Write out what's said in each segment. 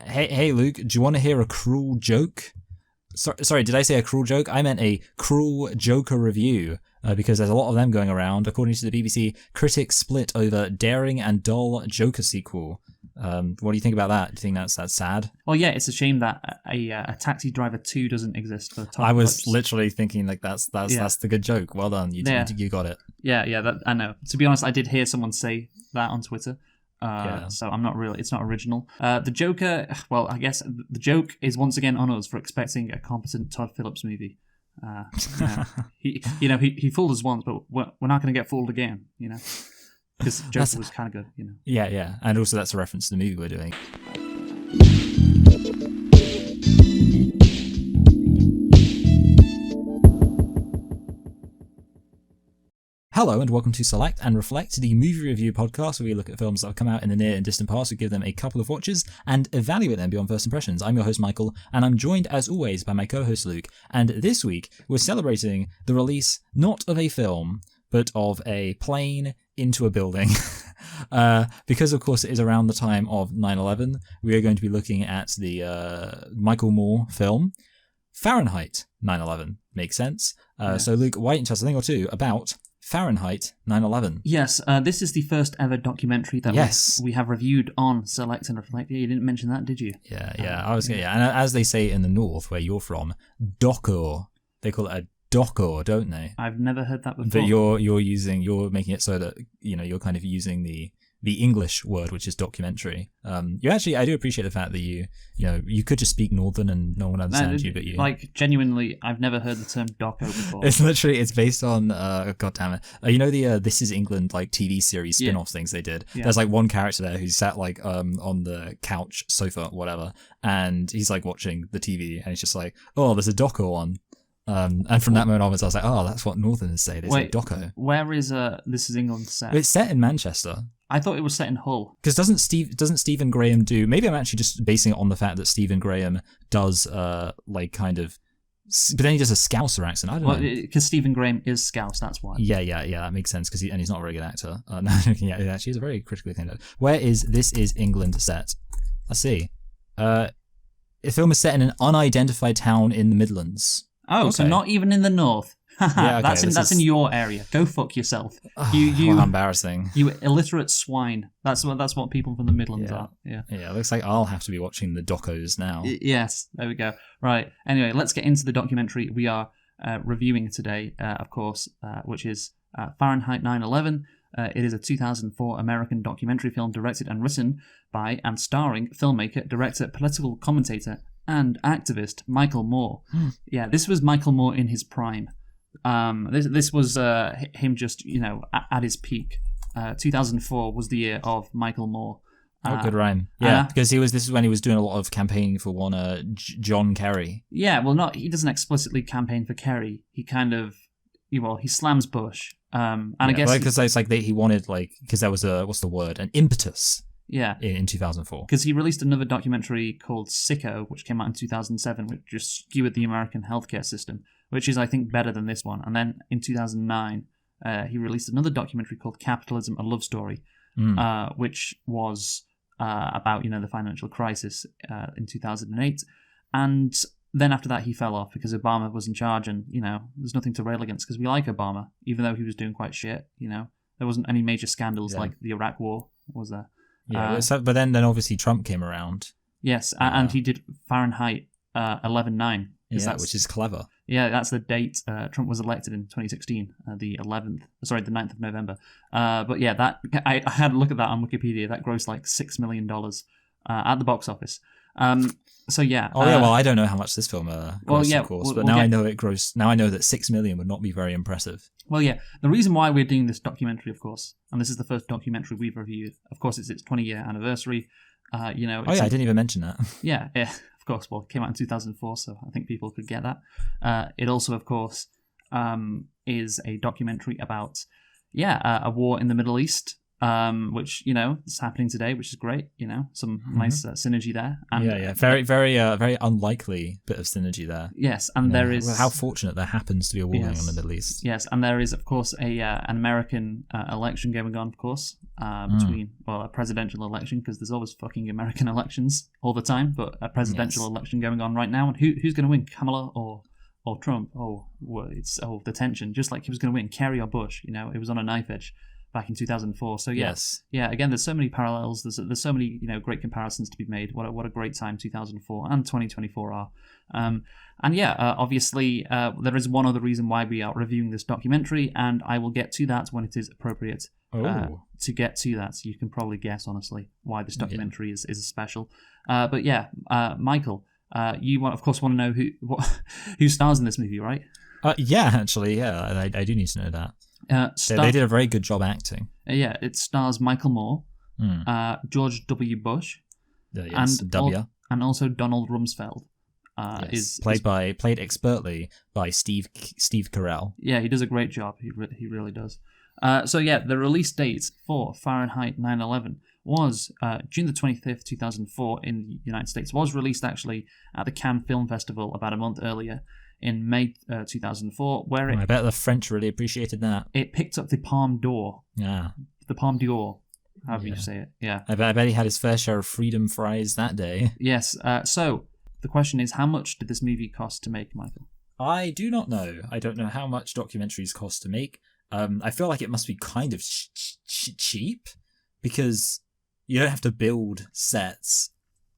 Hey, Luke, do you want to hear a cruel joke? Sorry, did I say a cruel joke? I meant a cruel Joker review, because there's a lot of them going around. According to the BBC, critics split over daring and dull Joker sequel. What do you think about that? Do you think that's sad? Well, yeah, it's a shame that a Taxi Driver 2 doesn't exist for Todd I was Phillips. literally thinking like that's the good joke. Well done, you got it. Yeah, that, I know. To be honest, I did hear someone say that on Twitter. So I'm not really. It's not original. The Joker. Well, I guess the joke is once again on us for expecting a competent Todd Phillips movie. He fooled us once, but we're not going to get fooled again. Because Joker was kind of good. Yeah, and also that's a reference to the movie we're doing. Hello and welcome to Select and Reflect, the movie review podcast where we look at films that have come out in the near and distant past, we give them a couple of watches and evaluate them beyond first impressions. I'm your host Michael, and I'm joined as always by my co-host Luke, and this week we're celebrating the release not of a film, but of a plane into a building. Because of course it is around the time of 9/11, we are going to be looking at the Michael Moore film, Fahrenheit 9/11. Makes sense. So Luke, why don't you tell us a thing or two about Fahrenheit 9/11. Yes, this is the first ever documentary that we have reviewed on Select and Reflect. Yeah, you didn't mention that, did you? Yeah. And as they say in the north, where you're from, doco. They call it a doco, don't they? I've never heard that before. But you're making it so that you're kind of using the English word, which is documentary. I do appreciate the fact that you could just speak Northern and no one understands you, but you genuinely, I've never heard the term doco before. It's based on God damn it. The This Is England TV series spin-off things they did. Yeah. There's one character there who's sat on the couch, sofa, whatever, and he's watching the TV, and he's just oh, there's a doco on. And from that moment onwards, I was oh, that's what Northerners say. They say doco. Where is This Is England set? It's set in Manchester. I thought it was set in Hull. Because doesn't Stephen Graham do? Maybe I'm actually just basing it on the fact that Stephen Graham does but then he does a Scouser accent. I don't know. Because Stephen Graham is Scouse, that's why. Yeah, that makes sense. Because he's not a very good actor. Actually, he's a very critically acclaimed actor. Where is This Is England set? Let's see. The film is set in an unidentified town in the Midlands. Oh, okay. So not even in the north. Yeah, okay, that's in your area. Go fuck yourself. What embarrassing. You illiterate swine. That's what people from the Midlands are. Yeah. Yeah, it looks like I'll have to be watching the docos now. Yes, there we go. Right. Anyway, let's get into the documentary we are reviewing today, of course, which is Fahrenheit 9/11. It is a 2004 American documentary film directed and written by and starring filmmaker, director, political commentator, and activist Michael Moore. Yeah, this was Michael Moore in his prime. This was him just at his peak. 2004 was the year of Michael Moore. Good rhyme. Yeah, because this is when he was doing a lot of campaigning for one John Kerry. Yeah, well, he doesn't explicitly campaign for Kerry. He kind of, he slams Bush. I guess because he wanted because there was an impetus. Yeah, in 2004. Because he released another documentary called Sicko, which came out in 2007, which just skewered the American healthcare system, which is, I think, better than this one. And then in 2009, he released another documentary called Capitalism, A Love Story, which was about, the financial crisis in 2008. And then after that, he fell off because Obama was in charge, and, there's nothing to rail against because we like Obama, even though he was doing quite shit, There wasn't any major scandals like the Iraq War, was there? Yeah, but then obviously Trump came around. Yes, and he did Fahrenheit 11/9. Which is clever. Yeah, that's the date. Trump was elected in 2016, the 9th of November. But yeah, that I had a look at that on Wikipedia. That grossed $6 million at the box office. So yeah. Well, I don't know how much this film grossed, of course, but now I know it grossed. Now I know that $6 million would not be very impressive. Well, yeah. The reason why we're doing this documentary, of course, and this is the first documentary we've reviewed. Of course, it's its 20-year anniversary. I didn't even mention that. Yeah. Of course. Well, it came out in 2004, so I think people could get that. It also, of course, is a documentary about a war in the Middle East. which is happening today, which is great. Some nice synergy there. And, yeah. Very unlikely bit of synergy there. Yes, and there is how fortunate there happens to be a war going on in the Middle East. Yes, and there is of course an American election going on, of course, between a presidential election, because there's always fucking American elections all the time, but a presidential election going on right now, and who's going to win, Kamala or Trump? The tension, just like he was going to win, Kerry or Bush. It was on a knife edge back in 2004. So yes, again, there's so many parallels. There's so many great comparisons to be made. What a great time 2004 and 2024 are. Obviously, there is one other reason why we are reviewing this documentary, and I will get to that when it is appropriate. To get to that, so you can probably guess honestly why this documentary is special. Michael, you of course want to know who stars in this movie, right? I do need to know that. They did a very good job acting. It stars Michael Moore, George W. Bush, and also Donald Rumsfeld. Is played expertly by Steve Carell. Yeah, he does a great job. He really does. The release date for Fahrenheit 9/11 was June the 25th, 2004 in the United States. Was released actually at the Cannes Film Festival about a month earlier in May 2004, where I bet the French really appreciated that. It picked up the Palme d'Or. Yeah. The Palme d'Or, however you say it. Yeah. I bet he had his fair share of freedom fries that day. Yes. So the question is, how much did this movie cost to make, Michael? I do not know. I don't know how much documentaries cost to make. I feel like it must be kind of cheap, because you don't have to build sets.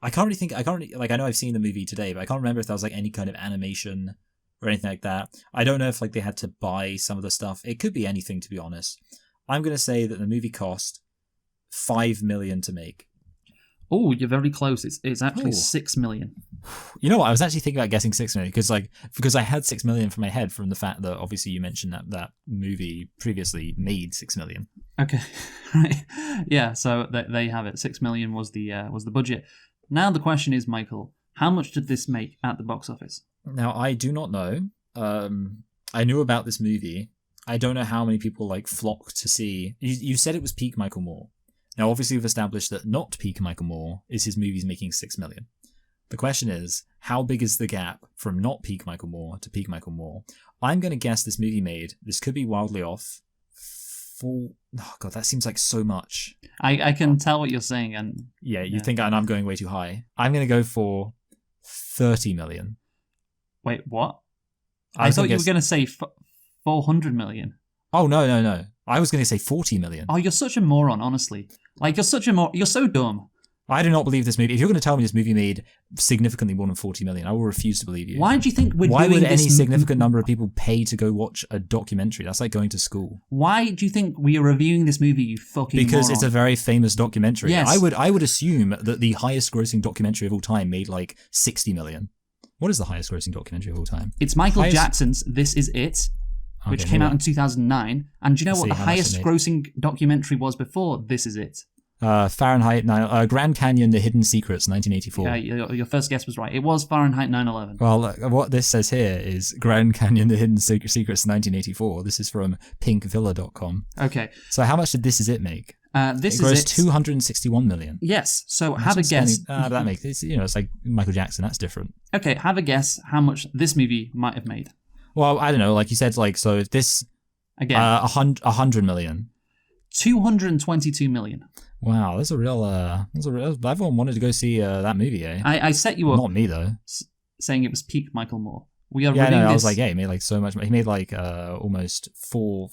I know I've seen the movie today, but I can't remember if there was like any kind of animation or anything like that. I don't know if like they had to buy some of the stuff. It could be anything, to be honest. I'm going to say that the movie cost $5 million to make. Oh, you're very close. It's actually $6 million. You know what? I was actually thinking about guessing $6 million because I had $6 million from my head from the fact that obviously you mentioned that movie previously made $6 million. Okay, right. Yeah. So there you have it. $6 million was the budget. Now the question is, Michael, how much did this make at the box office? Now I do not know. I knew about this movie. I don't know how many people flocked to see. You said it was peak Michael Moore. Now, obviously, we've established that not peak Michael Moore is his movies making $6 million. The question is, how big is the gap from not peak Michael Moore to peak Michael Moore? I'm going to guess this movie made, this could be wildly off, oh god, that seems like so much. I can tell what you're saying. And you think I'm going way too high. I'm going to go for 30 million. Wait, what? I thought you were going to say 400 million. Oh, no. I was going to say 40 million. Oh, you're such a moron, honestly. You're so dumb. I do not believe this movie. If you're going to tell me this movie made significantly more than 40 million, I will refuse to believe you. Why do you think we're doing this? Why would any significant number of people pay to go watch a documentary? That's like going to school. Why do you think we are reviewing this movie, you fucking Because moron? It's a very famous documentary. Yes. I would assume that the highest grossing documentary of all time made 60 million. What is the highest grossing documentary of all time? It's Michael Jackson's This Is It, which came out in 200009. And do you know what the highest grossing documentary was before This Is It? Fahrenheit 9... Grand Canyon, The Hidden Secrets, 1984. Your first guess was right. It was Fahrenheit 9/11. Well, what this says here is Grand Canyon, The Hidden Secrets, 1984. This is from pinkvilla.com. Okay. So how much did This Is It make? This it grossed 261 million. Yes. So have a guess. That makes it's like Michael Jackson. That's different. Okay, have a guess how much this movie might have made. Well, I don't know. Like you said, so if this again 100 million. 222 million. Wow, that's a real. Everyone wanted to go see that movie, eh? I set you up. Not me though. Saying it was peak Michael Moore. We are. I was like, he made so much. He made almost 4.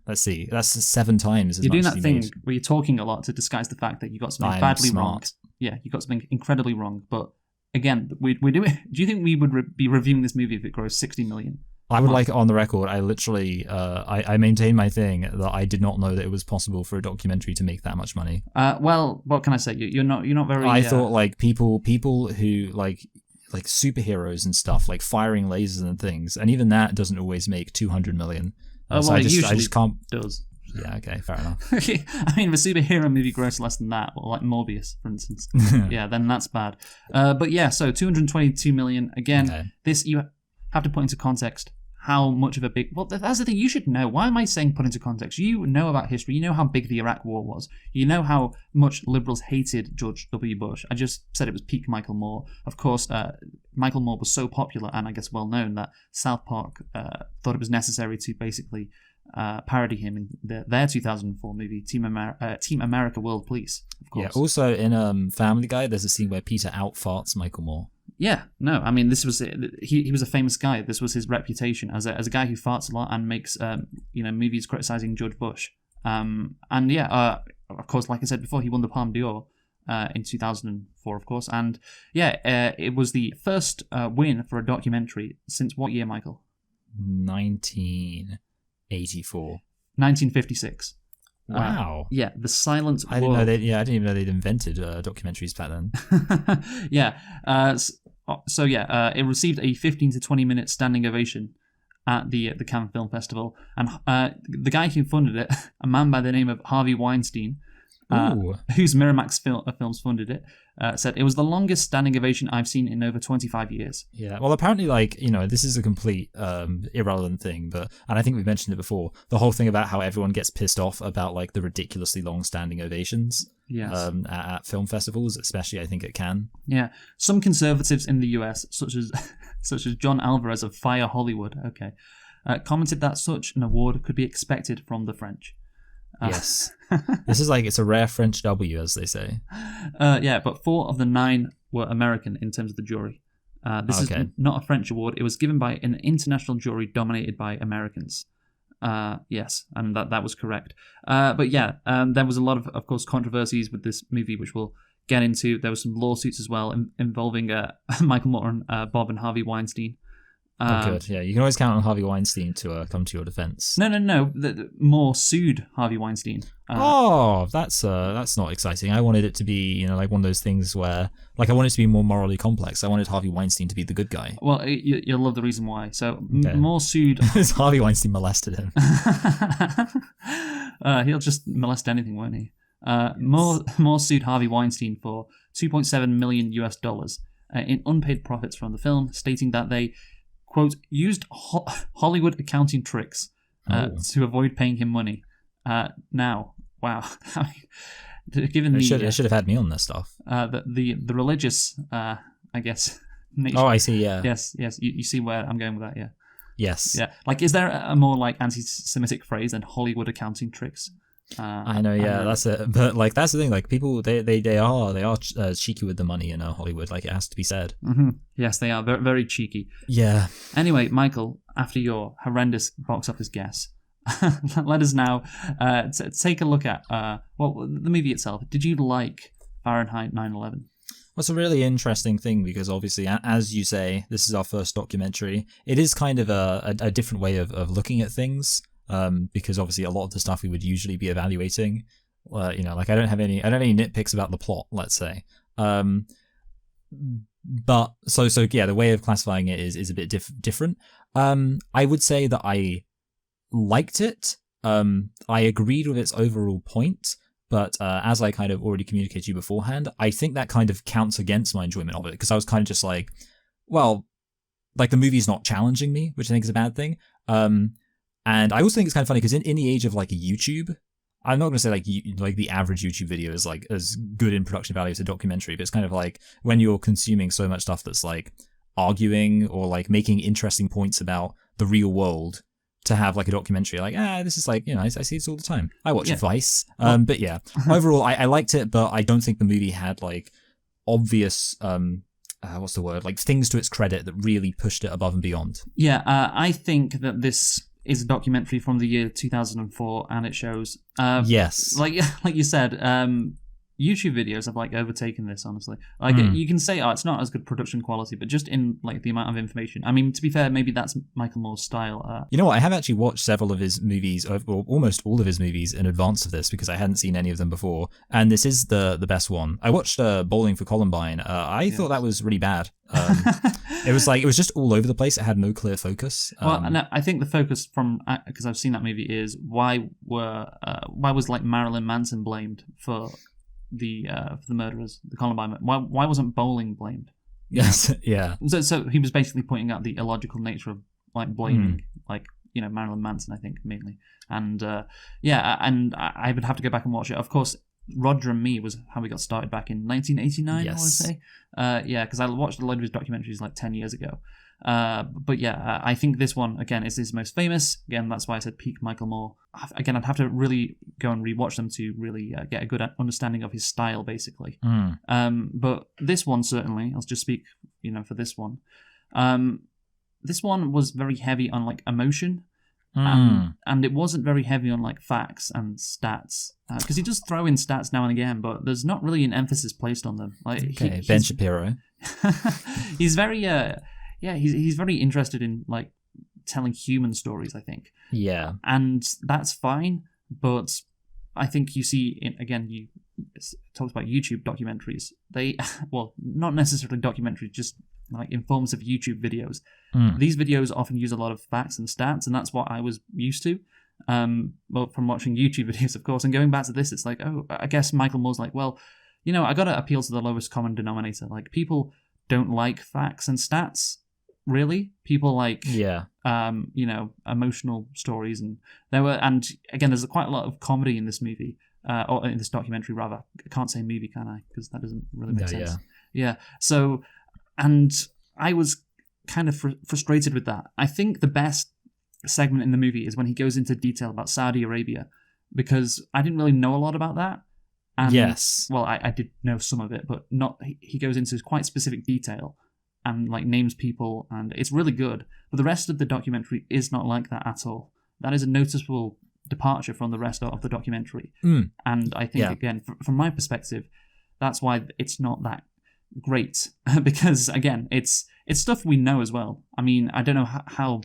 Let's see, that's 7 times as much. You're doing that thing made. where you're talking a lot to disguise the fact that you got something badly wrong. Yeah, you got something incredibly wrong. But again, we're doing. Do you think we would be reviewing this movie if it grossed 60 million? I would like it on the record. I literally, I maintain my thing that I did not know that it was possible for a documentary to make that much money. Well, what can I say? You're not very. I thought people who like superheroes and stuff, like firing lasers and things, and even that doesn't always make 200 million. So I just can't. Does. Yeah. Okay. Fair enough. I mean, if a superhero movie grossed less than that, or like Morbius, for instance, then that's bad. But yeah, so 222 million again. Okay. This you have to put into context how much of a big... Well, that's the thing. You should know. Why am I saying put into context? You know about history. You know how big the Iraq War was. You know how much liberals hated George W. Bush. I just said it was peak Michael Moore. Of course, Michael Moore was so popular and I guess well known that South Park thought it was necessary to basically parody him in their 2004 movie, Team America World Police, of course. Yeah, also in Family Guy, there's a scene where Peter out-farts Michael Moore. Yeah, no, I mean, this was he was a famous guy. This was his reputation as a guy who farts a lot and makes movies criticizing George Bush. Of course, like I said before, he won the Palme d'Or in 2004, of course, and it was the first win for a documentary since what year, Michael? 1984. 1956. Wow. The Silent War. I didn't even know they'd invented documentaries back then. It received a 15 to 20 minute standing ovation at the Cannes Film Festival, and the guy who funded it, a man by the name of Harvey Weinstein, whose Miramax Films funded it, said it was the longest standing ovation I've seen in over 25 years. Yeah, well, apparently, this is a complete irrelevant thing, and I think we've mentioned it before, the whole thing about how everyone gets pissed off about, the ridiculously long standing ovations at film festivals, especially, I think, at Cannes. Yeah, some conservatives in the US, such as John Alvarez of Fire Hollywood, commented that such an award could be expected from the French. Yes. This is it's a rare French W, as they say. But 4 of the 9 were American in terms of the jury. This is not a French award. It was given by an international jury dominated by Americans. Yes, and that was correct. There was a lot of course, controversies with this movie, which we'll get into. There were some lawsuits as well involving Michael Moore and Bob and Harvey Weinstein. Good. Yeah, you can always count on Harvey Weinstein to come to your defense. No. Moore sued Harvey Weinstein. That's not exciting. I wanted it to be, one of those things where, I wanted it to be more morally complex. I wanted Harvey Weinstein to be the good guy. Well, you'll love the reason why. So Moore sued. Harvey Weinstein molested him. He'll just molest anything, won't he? Moore sued Harvey Weinstein for $2.7 million in unpaid profits from the film, stating that they, quote, used Hollywood accounting tricks to avoid paying him money. Now, wow. Given they should have had me on this stuff. The religious, I guess, nature. Oh, I see, yeah. Yes. You see where I'm going with that, yeah. Yes. Yeah. Is there a more, anti-Semitic phrase than Hollywood accounting tricks? I know, yeah, that's it. But that's the thing. People, they are cheeky with the money in Hollywood. It has to be said. Mm-hmm. Yes, they are very, very cheeky. Yeah. Anyway, Michael, after your horrendous box office guess, let us now take a look at the movie itself. Did you like Fahrenheit 9/11? Well, it's a really interesting thing because obviously, as you say, this is our first documentary. It is kind of a different way of looking at things. Because obviously a lot of the stuff we would usually be evaluating, I don't have any nitpicks about the plot, let's say. But the way of classifying it is a bit different. I would say that I liked it. I agreed with its overall point, but as I kind of already communicated to you beforehand, I think that kind of counts against my enjoyment of it because I was kind of just the movie's not challenging me, which I think is a bad thing. And I also think it's kind of funny because in the age of YouTube, I'm not going to say the average YouTube video is as good in production value as a documentary, but it's kind of when you're consuming so much stuff that's arguing or making interesting points about the real world, to have a documentary this is I see this all the time. I watch Vice, but yeah, overall I liked it, but I don't think the movie had obvious what's the word things to its credit that really pushed it above and beyond. Yeah, I think that this is a documentary from the year 2004, and it shows. Yes. Like you said, YouTube videos have overtaken this, honestly. You can say, it's not as good production quality, but just in the amount of information. I mean, to be fair, maybe that's Michael Moore's style. You know what? I have actually watched several of his movies, or almost all of his movies, in advance of this because I hadn't seen any of them before, and this is the best one. I watched Bowling for Columbine. I thought that was really bad. It was just all over the place. It had no clear focus. And I think the focus because I've seen that movie is why was Marilyn Manson blamed for the murderers, the Columbine? Why wasn't Bowling blamed? Yes, yeah. So he was basically pointing out the illogical nature of like blaming, like, you know, Marilyn Manson, I think, mainly. And and I would have to go back and watch it. Of course, Roger and Me was how we got started back in 1989, Yes. I want to say. Because I watched a load of his documentaries like 10 years ago. But yeah, I think this one, again, is his most famous. Again, that's why I said peak Michael Moore. Again, I'd have to really go and rewatch them to really get a good understanding of his style, basically. But this one, certainly, I'll just speak, you know, for this one. This one was very heavy on, like, emotion. And it wasn't very heavy on, like, facts and stats. Because he does throw in stats now and again, but there's not really an emphasis placed on them. Like, Ben Shapiro. He's very... he's very interested in, like, telling human stories, I think. Yeah. And that's fine, but I think you see, you talked about YouTube documentaries. They, well, not necessarily documentaries, just like informative YouTube videos. These videos often use a lot of facts and stats, and that's what I was used to. Well, from watching YouTube videos, of course. And going back to this, it's like, oh, I guess Michael Moore's like, well, you know, I got to appeal to the lowest common denominator. Like, people don't like facts and stats. Really, people like you know, emotional stories, and again, there's quite a lot of comedy in this movie, or in this documentary rather. I can't say movie, can I? Because that doesn't really make sense. Yeah. So, and I was kind of frustrated with that. I think the best segment in the movie is when he goes into detail about Saudi Arabia, because I didn't really know a lot about that. And, yes. Well, I did know some of it, but not. He goes into quite specific detail. And, like, names people, and it's really good. But the rest of the documentary is not like that at all. That is a noticeable departure from the rest of the documentary. And I think, again, from my perspective, that's why it's not that great. Because, again, it's stuff we know as well. I mean, I don't know how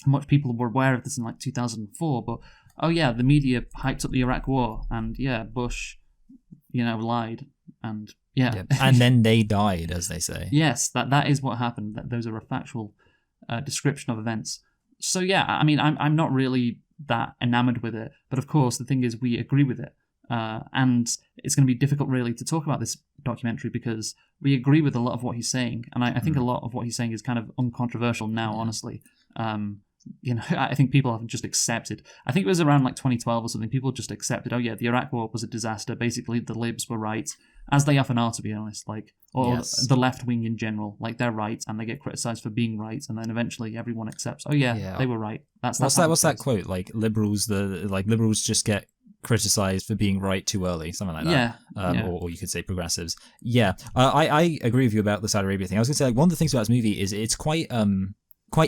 much people were aware of this in, like, 2004, but, oh yeah, the media hyped up the Iraq War, and, yeah, Bush, you know, lied, and... Yeah. And then they died, as they say. Yes, that is what happened. That those are a factual description of events. So yeah, I mean, I'm not really that enamored with it, but of course the thing is we agree with it, and it's going to be difficult really to talk about this documentary because we agree with a lot of what he's saying, and I think a lot of what he's saying is kind of uncontroversial now, honestly. You know, I think people have just accepted. I think it was around like 2012 or something. People just accepted. Oh yeah, the Iraq War was a disaster. Basically, the libs were right, as they often are, to be honest. Like, or the left wing in general, like they're right, and they get criticized for being right, and then eventually everyone accepts. Oh yeah. They were right. What's that quote? Like liberals just get criticized for being right too early, something like that. Or you could say progressives. I agree with you about the Saudi Arabia thing. I was going to say, like, one of the things about this movie is it's quite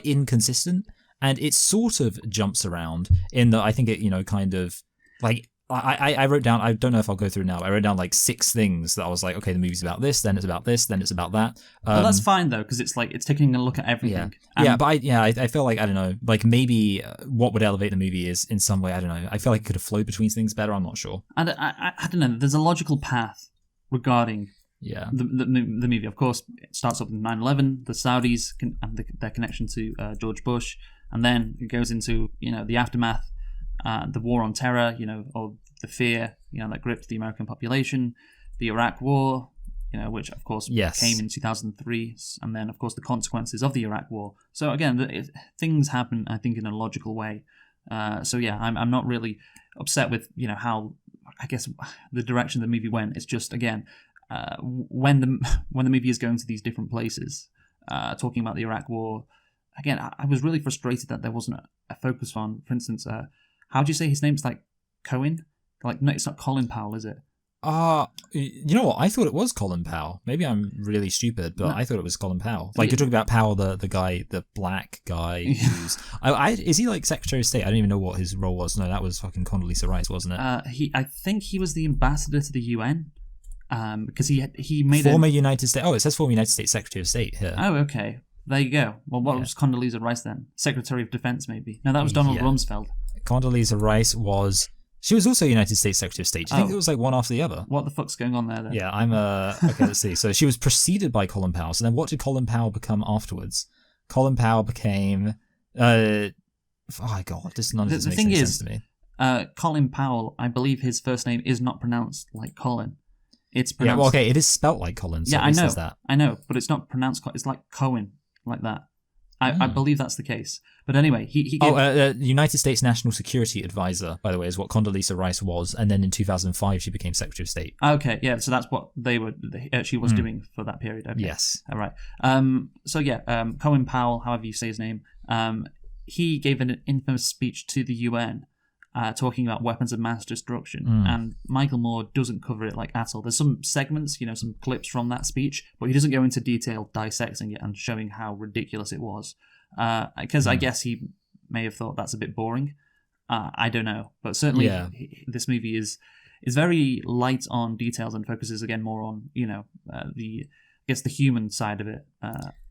inconsistent. And it sort of jumps around in that I think it, you know, kind of like I wrote down, I don't know if I'll go through now, but I wrote down like 6 things that I was like, okay, the movie's about this, then it's about this, then it's about that. But that's fine though, because it's like, it's taking a look at everything. I feel like, I don't know, like maybe what would elevate the movie is in some way, I don't know, I feel like it could have flowed between things better, I'm not sure. And I don't know, there's a logical path regarding the movie. Of course, it starts up with 9/11, the Saudis and their connection to George Bush. And then it goes into, you know, the aftermath, the war on terror, you know, or the fear, you know, that gripped the American population, the Iraq War, you know, which of course came in 2003, and then of course the consequences of the Iraq War. So again, things happen, I think, in a logical way. So yeah, I'm not really upset with, you know, how, I guess, the direction the movie went. It's just, again, when the movie is going to these different places, talking about the Iraq War. Again, I was really frustrated that there wasn't a focus on, for instance, how do you say his name's like Cohen? Like, no, it's not Colin Powell, is it? You know what? I thought it was Colin Powell. Maybe I'm really stupid, but I thought it was Colin Powell. Like, you're talking about Powell, the guy, the black guy who's... is he like Secretary of State? I don't even know what his role was. No, that was fucking Condoleezza Rice, wasn't it? I think he was the ambassador to the UN. Because he made former United States... Oh, it says former United States Secretary of State here. Oh, okay. There you go. Well, what was Condoleezza Rice then? Secretary of Defense, maybe? No, that was Donald Rumsfeld. Condoleezza Rice was... She was also United States Secretary of State. Do you think it was like one after the other? What the fuck's going on there then? Yeah, okay, let's see. So she was preceded by Colin Powell. So then what did Colin Powell become afterwards? Colin Powell became... oh my God, none of this makes any sense to me. Colin Powell, I believe his first name is not pronounced like Colin. It's pronounced... Yeah, well, okay, it is spelt like Colin. So yeah, I know, but it's not pronounced... It's like Cohen. Like that. I believe that's the case. But anyway, he gave... United States National Security Advisor, by the way, is what Condoleezza Rice was, and then in 2005 she became Secretary of State. Okay, yeah, so that's what she was doing for that period. Okay. Yes. All right. Colin Powell, however you say his name, he gave an infamous speech to the UN talking about weapons of mass destruction, and Michael Moore doesn't cover it like at all. There's some segments, some clips from that speech, but he doesn't go into detail dissecting it and showing how ridiculous it was. Because I guess he may have thought that's a bit boring. I don't know, but certainly this movie is very light on details and focuses again more on the human side of it.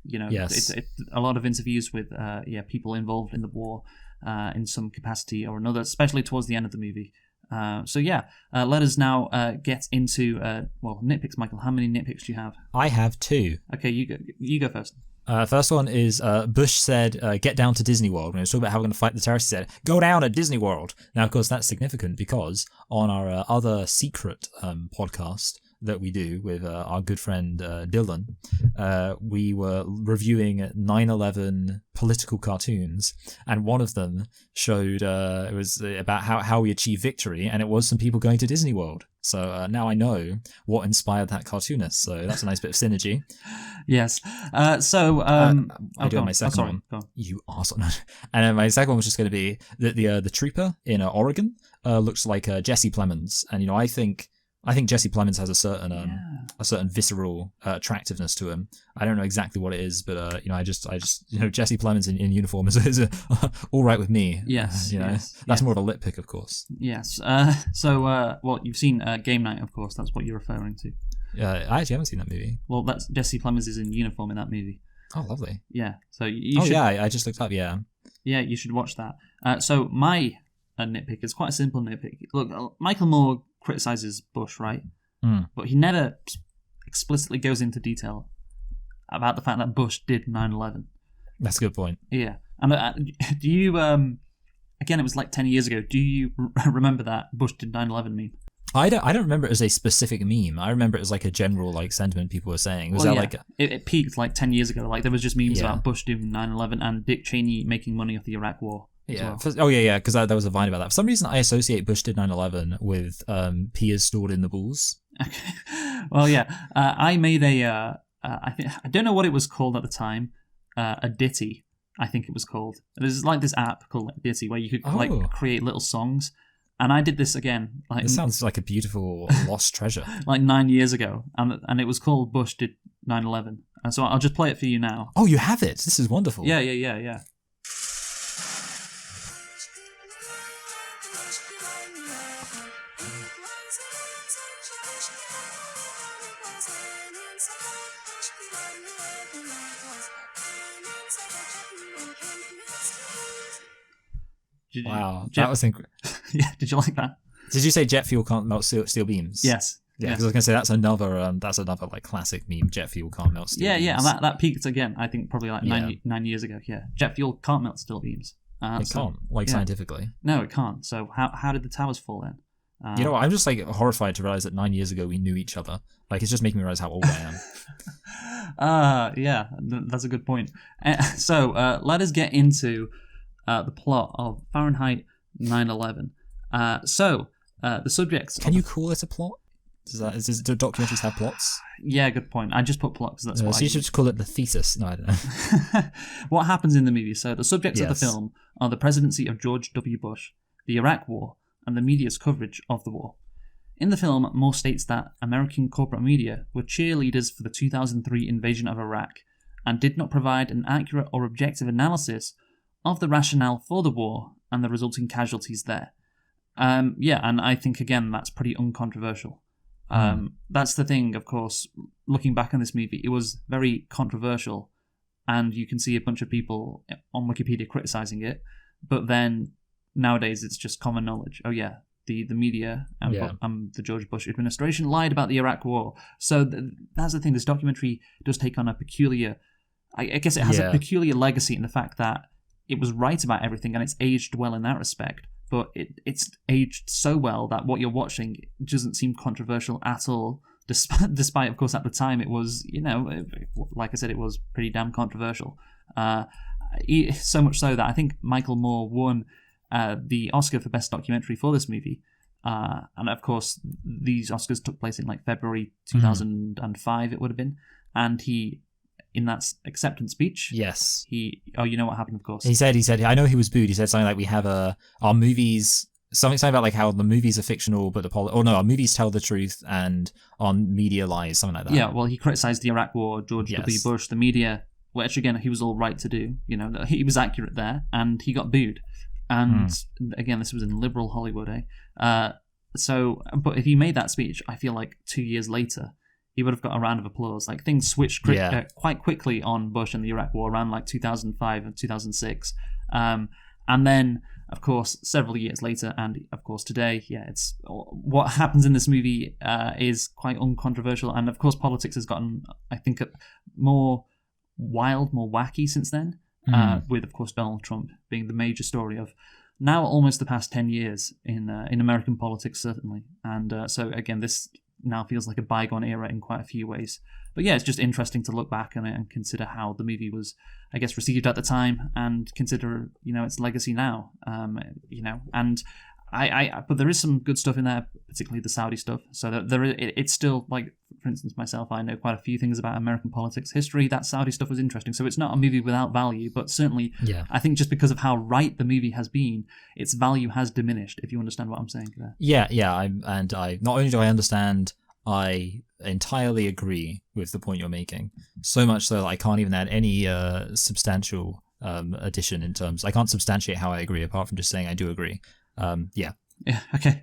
Yes. It's a lot of interviews with people involved in the war in some capacity or another, especially towards the end of the movie. Let us now get into nitpicks. Michael, how many nitpicks do you have? I have 2. Okay, you go first. First one is Bush said, get down to Disney World. When he was talking about how we're going to fight the terrorists, he said, go down at Disney World. Now, of course, that's significant because on our other secret podcast that we do with our good friend Dylan, we were reviewing 9/11 political cartoons, and one of them showed it was about how we achieve victory, and it was some people going to Disney World. So now I know what inspired that cartoonist. So that's a nice bit of synergy. Yes. I do have my second one. Go on. You arsehole. And then my second one was just going to be that the trooper in Oregon looks like Jesse Plemons, and I think Jesse Plemons has a certain visceral attractiveness to him. I don't know exactly what it is, but I just Jesse Plemons in uniform is all right with me. Yes, that's more of a lip pick, of course. Yes. You've seen Game Night, of course. That's what you're referring to. I actually haven't seen that movie. Well, that's Jesse Plemons is in uniform in that movie. Oh, lovely. Yeah. So I just looked up. Yeah. Yeah, you should watch that. So my nitpick is quite a simple nitpick. Look, Michael Moore criticizes Bush, right? But he never explicitly goes into detail about the fact that Bush did 9/11. That's a good point. Yeah. And do you, again, it was like 10 years ago, do you remember that Bush did 9/11 meme? I don't remember it as a specific meme. I remember it as like a general sentiment people were saying. It peaked like 10 years ago. Like there was just memes about Bush doing 9/11 and Dick Cheney making money off the Iraq War. Yeah. Well. Because there was a Vine about that. For some reason, I associate Bush did 9/11 with peas stored in the bulls. Okay. Well, yeah. I made I don't know what it was called at the time. A ditty, I think it was called. There's like this app called like Ditty where you could create little songs. And I did this again. It sounds like a beautiful lost treasure. Like 9 years ago, and it was called Bush did 9/11. And so I'll just play it for you now. Oh, you have it. This is wonderful. Yeah. That was incredible. Yeah, did you like that? Did you say jet fuel can't melt steel beams? Yes. Yeah, because I was gonna say that's another like classic meme. Jet fuel can't melt steel beams. Yeah, and that peaked again. I think probably like 9 years ago. Yeah, jet fuel can't melt steel beams. It can't, scientifically. No, it can't. So how did the towers fall in? I'm just like horrified to realize that 9 years ago we knew each other. Like it's just making me realize how old I am. Yeah, that's a good point. So let us get into the plot of Fahrenheit 9/11. The subjects. Can you call it a plot? Do documentaries have plots? Yeah, good point. I just put plot because that's what you should just call it the thesis. No, I don't know. What happens in the movie? So the subjects of the film are the presidency of George W. Bush, the Iraq War, and the media's coverage of the war. In the film, Moore states that American corporate media were cheerleaders for the 2003 invasion of Iraq and did not provide an accurate or objective analysis of the rationale for the war and the resulting casualties there. And I think, again, that's pretty uncontroversial. That's the thing, of course, looking back on this movie, it was very controversial, and you can see a bunch of people on Wikipedia criticizing it, but then nowadays it's just common knowledge. Oh yeah, the media and the George Bush administration lied about the Iraq War. So that's the thing, this documentary does take on a peculiar, I guess it has a peculiar legacy in the fact that it was right about everything and it's aged well in that respect. But it's aged so well that what you're watching doesn't seem controversial at all, despite, of course, at the time it was, like I said, it was pretty damn controversial. so much so that I think Michael Moore won the Oscar for Best Documentary for this movie. And of course, these Oscars took place in like February 2005, it would have been. And he, in that acceptance speech, Yes. you know what happened, of course. He said, I know he was booed. He said something like, we have our movies, something about like how the movies are fictional, but our movies tell the truth and our media lies, something like that. Yeah, well, he criticized the Iraq War, George W. Yes. Bush, the media, which again, he was all right to do. You know, he was accurate there, and he got booed. And again, this was in liberal Hollywood, eh? But if he made that speech, I feel like 2 years later, he would have got a round of applause. Like, things switched quite quickly on Bush and the Iraq War around like 2005 and 2006. And then, of course, several years later, and of course today, it's what happens in this movie is quite uncontroversial. And of course, politics has gotten, I think, more wild, more wacky since then. With, of course, Donald Trump being the major story of now almost the past 10 years in American politics, certainly. And so, again, this now feels like a bygone era in quite a few ways. But yeah, it's just interesting to look back on it and consider how the movie was, I guess, received at the time, and consider, its legacy now. And but there is some good stuff in there, particularly the Saudi stuff. So it's still, like, for instance, myself, I know quite a few things about American politics history. That Saudi stuff was interesting. So it's not a movie without value, but certainly, I think just because of how right the movie has been, its value has diminished, if you understand what I'm saying there. Yeah. I not only do I understand, I entirely agree with the point you're making. So much so that I can't even add any substantial addition in terms. I can't substantiate how I agree, apart from just saying I do agree. Yeah, okay.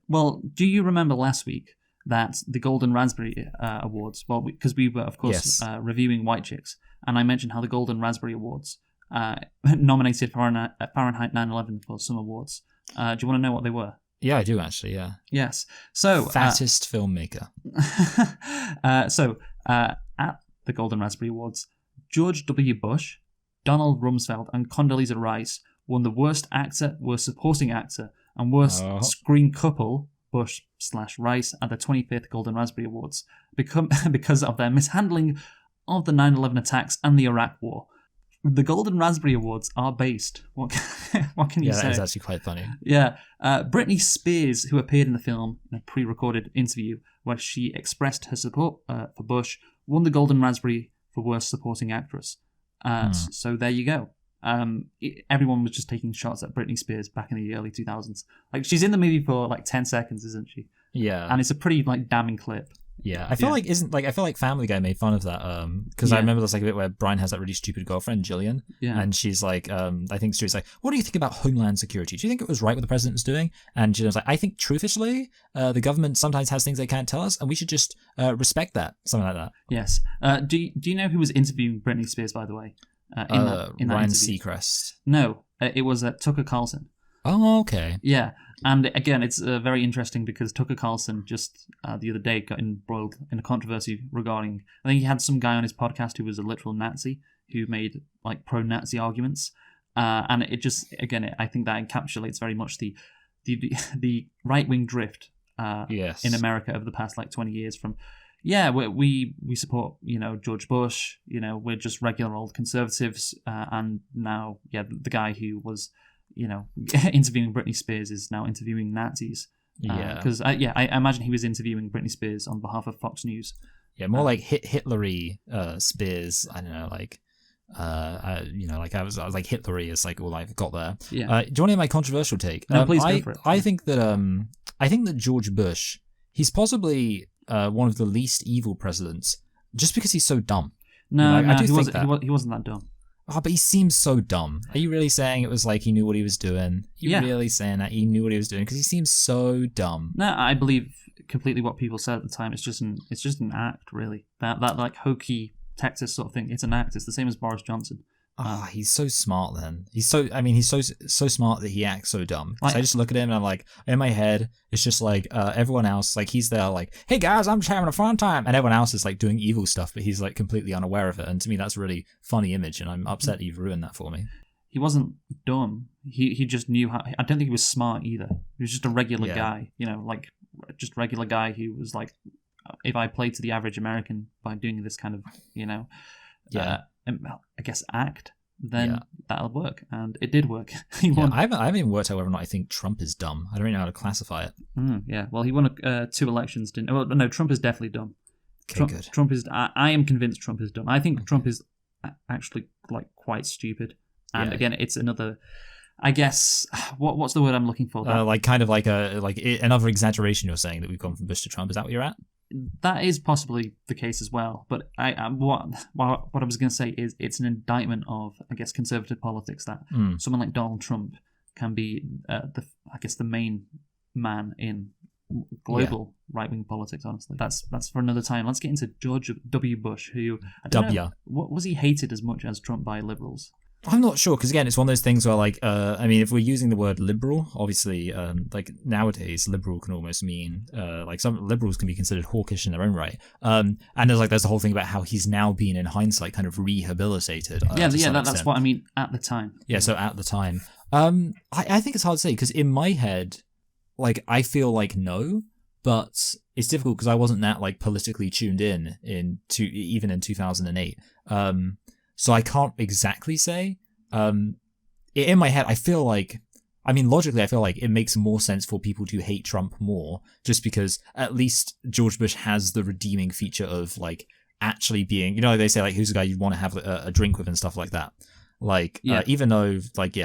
Well, do you remember last week that the Golden Raspberry Awards, well, because we were, of course, reviewing White Chicks, and I mentioned how the Golden Raspberry Awards nominated Fahrenheit 9/11 for some awards. Do you want to know what they were? Yeah, I do actually, yeah. Yes. So fattest filmmaker. At the Golden Raspberry Awards, George W. Bush, Donald Rumsfeld, and Condoleezza Rice won the Worst Actor, Worst Supporting Actor, and Worst Screen Couple, Bush/Rice, at the 25th Golden Raspberry Awards, because of their mishandling of the 9/11 attacks and the Iraq War. The Golden Raspberry Awards are based. What can you say? Yeah, that is actually quite funny. Yeah. Britney Spears, who appeared in the film in a pre-recorded interview where she expressed her support for Bush, won the Golden Raspberry for Worst Supporting Actress. So there you go. Everyone was just taking shots at Britney Spears back in the early 2000s. Like, she's in the movie for like 10 seconds, isn't she? Yeah. And it's a pretty like damning clip. Yeah, I feel like Family Guy made fun of that because I remember there's like a bit where Brian has that really stupid girlfriend Jillian, and she's like, I think Stuart's like, what do you think about Homeland Security? Do you think it was right what the president was doing? And Jillian's like, I think truthfully, the government sometimes has things they can't tell us, and we should just respect that, something like that. Yes. Do you know who was interviewing Britney Spears, by the way? In that Ryan interview? Seacrest. No, it was Tucker Carlson. Oh, okay. Yeah, and again, it's very interesting because Tucker Carlson just the other day got embroiled in a controversy regarding, I think he had some guy on his podcast who was a literal Nazi who made like pro-Nazi arguments, and it just, again, I think that encapsulates very much the right-wing drift in America over the past like 20 years from, we support, George Bush, we're just regular old conservatives, and now, the guy who was, interviewing Britney Spears is now interviewing Nazis. Because I imagine he was interviewing Britney Spears on behalf of Fox News. Yeah, more like Hitlery Spears. I don't know, like I was like Hitlery is like all I've got there. Yeah. Do you want to hear my controversial take? No, please go for it. I think that George Bush, he's possibly one of the least evil presidents, just because he's so dumb. No, he wasn't that dumb. Oh, but he seems so dumb. Are you really saying it was like he knew what he was doing? Really saying that he knew what he was doing? Because he seems so dumb. No, I believe completely what people said at the time. It's just an act, really. That like hokey Texas sort of thing. It's an act. It's the same as Boris Johnson. He's so smart then. He's so smart that he acts so dumb. So I just look at him and I'm like, in my head, it's just like everyone else, like he's there like, hey guys, I'm just having a fun time. And everyone else is like doing evil stuff, but he's like completely unaware of it. And to me, that's a really funny image. And I'm upset you've ruined that for me. He wasn't dumb. He just knew how. I don't think he was smart either. He was just a regular guy, like just regular guy who was like, if I played to the average American by doing this kind of, I guess act, then that'll work. And it did work. He won. I haven't even worked out whether or not I think Trump is dumb. I don't really know how to classify it. Yeah, well, he won 2 elections, didn't? Well, no, Trump is definitely dumb. Okay, good. Trump is. I am convinced Trump is dumb. I think Trump is actually like quite stupid. And again, it's another. I guess what's the word I'm looking for? Like kind of like another exaggeration. You're saying that we've gone from Bush to Trump. Is that what you're at? That is possibly the case as well. But what I was going to say is it's an indictment of, I guess, conservative politics that someone like Donald Trump can be the main man in global right-wing politics. Honestly, that's for another time. Let's get into George W. Bush, who I don't know, what was he hated as much as Trump by liberals? I'm not sure, because again, it's one of those things where, like, I mean, if we're using the word liberal, obviously, like nowadays, liberal can almost mean, like some liberals can be considered hawkish in their own right. And there's the whole thing about how he's now been, in hindsight, kind of rehabilitated. That's what I mean at the time. Yeah, so at the time. I think it's hard to say, because in my head, like, I feel like no, but it's difficult because I wasn't that, like, politically tuned in even in 2008. So I can't exactly say. In my head, I feel like, I mean, logically, I feel like it makes more sense for people to hate Trump more, just because at least George Bush has the redeeming feature of, like, actually being, you know, they say, like, who's the guy you'd want to have a drink with and stuff like that. Like, even though, like,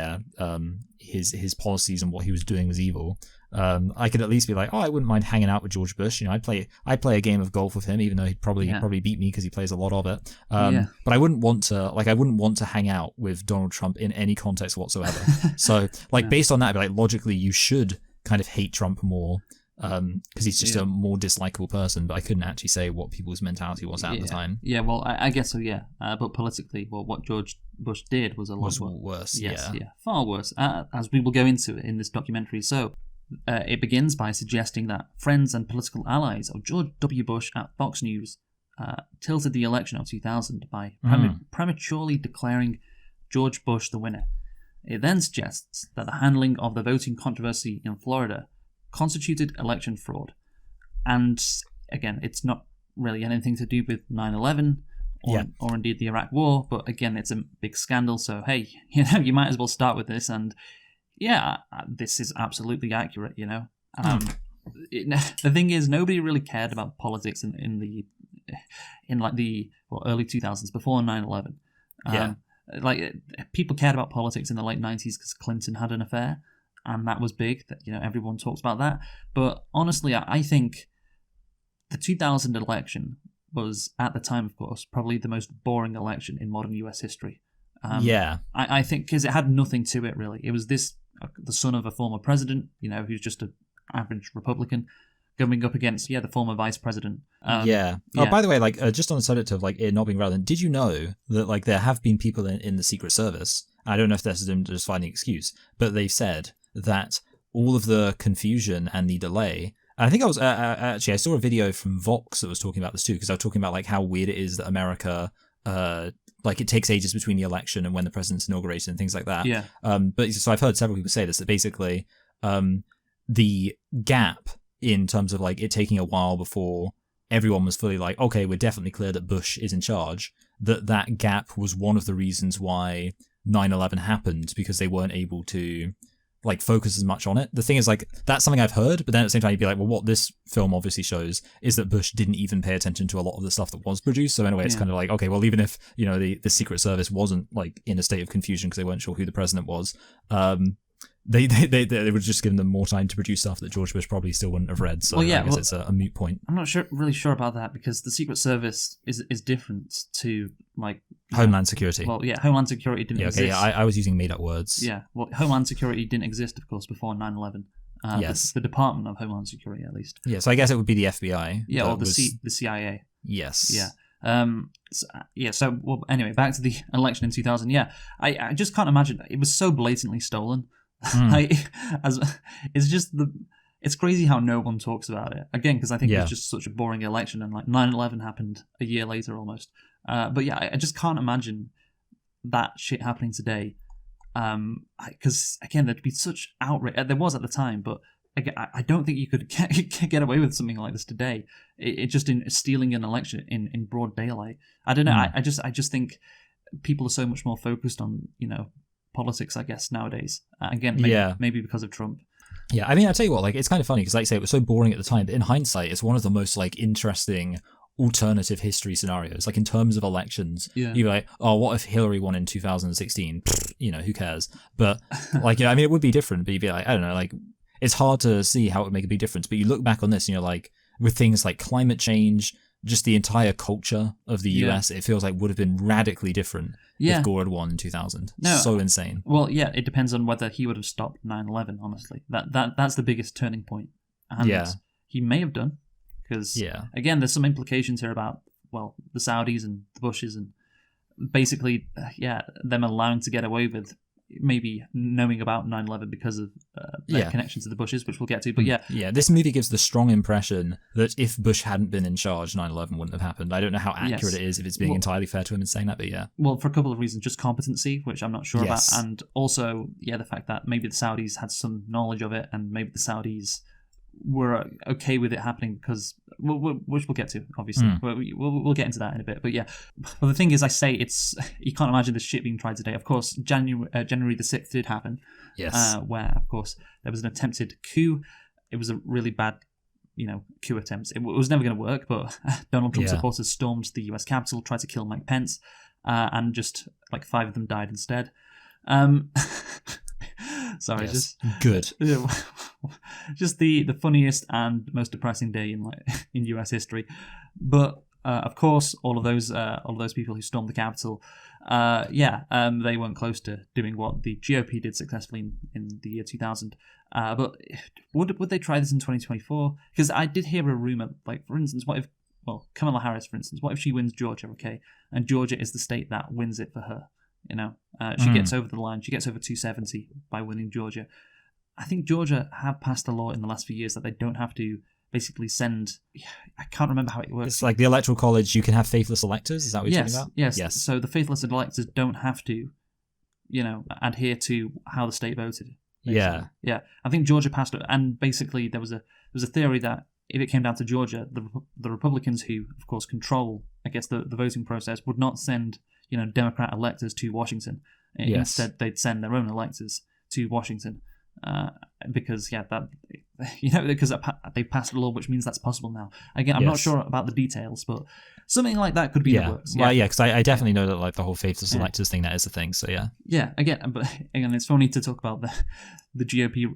his policies and what he was doing was evil, I could at least be like, oh, I wouldn't mind hanging out with George Bush. You know, I'd play a game of golf with him, even though he'd probably beat me because he plays a lot of it. But I wouldn't want to hang out with Donald Trump in any context whatsoever. So, like, based on that, I'd be like, logically, you should kind of hate Trump more. Because he's just a more dislikable person, but I couldn't actually say what people's mentality was at the time. Yeah, well, I guess so, yeah. But politically, well, what George Bush did was a lot worse. Yes, far worse, as we will go into in this documentary. So, it begins by suggesting that friends and political allies of George W. Bush at Fox News tilted the election of 2000 by prematurely declaring George Bush the winner. It then suggests that the handling of the voting controversy in Florida constituted election fraud. And again, it's not really anything to do with 9/11 or indeed the Iraq War, but again, it's a big scandal, so hey, you know, you might as well start with this. And yeah, this is absolutely accurate, you know. The thing is, nobody really cared about politics in the early 2000s, before 9/11. Like, people cared about politics in the late 90s because Clinton had an affair, and that was big. That, you know, everyone talks about that. But honestly, I think the 2000 election was, at the time, of course, probably the most boring election in modern US history. I think because it had nothing to it, really. It was the son of a former president, you know, who's just an average Republican, going up against the former vice president. Oh, by the way, like, just on the subject of, like, it not being relevant, did you know that, like, there have been people in the Secret Service, I don't know if this is them just finding an excuse, but they've said that all of the confusion and the delay, and I think I was actually, I saw a video from Vox that was talking about this too, because I was talking about, like, how weird it is that America, like, it takes ages between the election and when the president's inaugurated and things like that. But so I've heard several people say this, that basically the gap in terms of, like, it taking a while before everyone was fully like, okay, we're definitely clear that Bush is in charge, that gap was one of the reasons why 9/11 happened, because they weren't able to, like, focus as much on it. The thing is, like, that's something I've heard, but then at the same time you'd be like, well, what this film obviously shows is that Bush didn't even pay attention to a lot of the stuff that was produced. So in a way, it's kind of like, okay, well, even if, you know, the Secret Service wasn't, like, in a state of confusion because they weren't sure who the president was, they would just give them more time to produce stuff that George Bush probably still wouldn't have read. So I guess it's a moot point. I'm not really sure about that, because the Secret Service is different to, like, Homeland Security. Well, Homeland Security didn't exist. I was using made up words. Yeah, well, Homeland Security didn't exist, of course, before 9/11. Yes. The Department of Homeland Security, at least. Yeah, so I guess it would be the FBI. Yeah, or the CIA. Yes. Yeah. So well, anyway, back to the election in 2000. Yeah, I just can't imagine. It was so blatantly stolen. It's crazy how no one talks about it. Again, because I think it was just such a boring election, and like 9/11 happened a year later almost. But yeah, I just can't imagine that shit happening today. Because again, there'd be such outrage. There was at the time, but again, I don't think you could get away with something like this today. It just in stealing an election in broad daylight. I don't know. I just think people are so much more focused on, politics, I guess, nowadays. Again, maybe because of Trump. Yeah, I mean, I tell you what, like, it's kind of funny because, like I say, it was so boring at the time, but in hindsight, it's one of the most, like, interesting alternative history scenarios. Like, in terms of elections, you'd be like, oh, what if Hillary won in 2016? Pfft, who cares? But, like, I mean, it would be different, but you'd be like, I don't know, like, it's hard to see how it would make a big difference. But you look back on this and you're like, with things like climate change, just the entire culture of the US, it feels like would have been radically different if Gore had won in 2000. No, so insane. Well, yeah, it depends on whether he would have stopped 9/11, honestly. That's the biggest turning point. And he may have done, because, again, there's some implications here about, well, the Saudis and the Bushes and basically, them allowing to get away with maybe knowing about 9/11 because of their connection to the Bushes, which we'll get to. But this movie gives the strong impression that if Bush hadn't been in charge, 9/11 wouldn't have happened. I don't know how accurate it is, if it's being entirely fair to him in saying that, but yeah. Well, for a couple of reasons, just competency, which I'm not sure about, and also the fact that maybe the Saudis had some knowledge of it, and maybe the Saudis were okay with it happening because, which we'll get to, obviously. We'll get into that in a bit. But but the thing is, I say you can't imagine this shit being tried today. Of course, January the 6th did happen. Yes. Where, of course, there was an attempted coup. It was a really bad, coup attempt. It was never going to work, but Donald Trump supporters stormed the US Capitol, tried to kill Mike Pence, and just like 5 of them died instead. Sorry, just good. Just the funniest and most depressing day in US history. But of course, all of those people who stormed the Capitol, they weren't close to doing what the GOP did successfully in the year 2000. But would they try this in 2024? Because I did hear a rumor, like, for instance, Kamala Harris, for instance, what if she wins Georgia, okay, and Georgia is the state that wins it for her? She gets over the line. She gets over 270 by winning Georgia. I think Georgia have passed a law in the last few years that they don't have to basically send. I can't remember how it works. It's like the Electoral College. You can have faithless electors. Is that what you're talking about? Yes. So the faithless electors don't have to, adhere to how the state voted. Basically. Yeah. I think Georgia passed it, and basically there was a theory that if it came down to Georgia, the Republicans, who of course control, I guess, the voting process, would not send Democrat electors to Washington. Instead, they'd send their own electors to Washington, because because they've passed a law, which means that's possible now. Again, I'm not sure about the details, but something like that could be in the works. Well, because I definitely know that, like, the whole faithless electors thing, that is a thing. So Again, it's funny to talk about the GOP,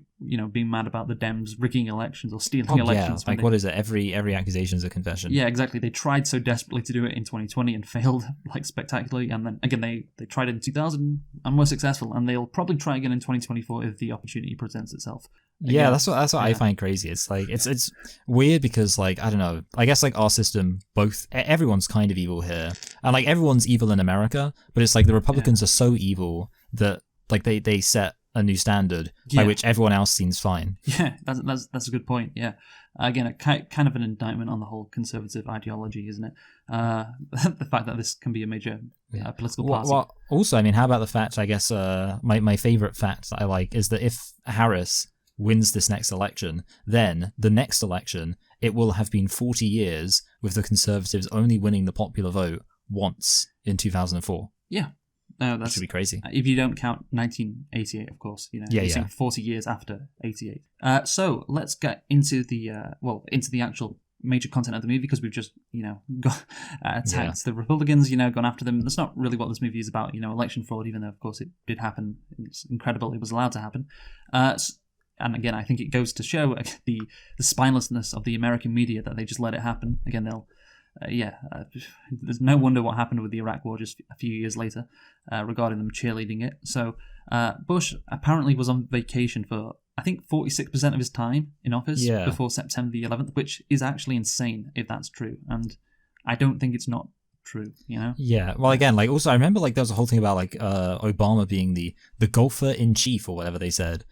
being mad about the Dems rigging elections or stealing elections. What is it? Every accusation is a confession. Yeah, exactly. They tried so desperately to do it in 2020 and failed, like, spectacularly. And then again, they tried it in 2000 and were successful, and they'll probably try again in 2024 if the opportunity presents itself. Again, that's what I find crazy. It's like it's weird because, like, I don't know. I guess, like, our system, everyone's kind of evil here, and, like, everyone's evil in America. But it's like the Republicans are so evil that, like, they set a new standard by which everyone else seems fine. Yeah, that's a good point. Yeah, again, kind of an indictment on the whole conservative ideology, isn't it? The fact that this can be a major political party. Well, also, I mean, how about the fact? I guess my favorite fact that I like is that if Harris wins this next election, then the next election, it will have been 40 years with the Conservatives only winning the popular vote once in 2004. Yeah. No, that should be crazy. If you don't count 1988, of course, 40 years after 88. So let's get into the actual major content of the movie, because we've just attacked the Republicans, gone after them. That's not really what this movie is about. Election fraud, even though of course it did happen. It's incredible it was allowed to happen. And again, I think it goes to show the spinelessness of the American media, that they just let it happen. Again, they'll. There's no wonder what happened with the Iraq War just a few years later, regarding them cheerleading it. So Bush apparently was on vacation for, I think, 46% of his time in office before September the 11th, which is actually insane if that's true. And I don't think it's not true, Yeah, well, again, like, also I remember, like, there was a whole thing about, like, Obama being the golfer in chief, or whatever they said,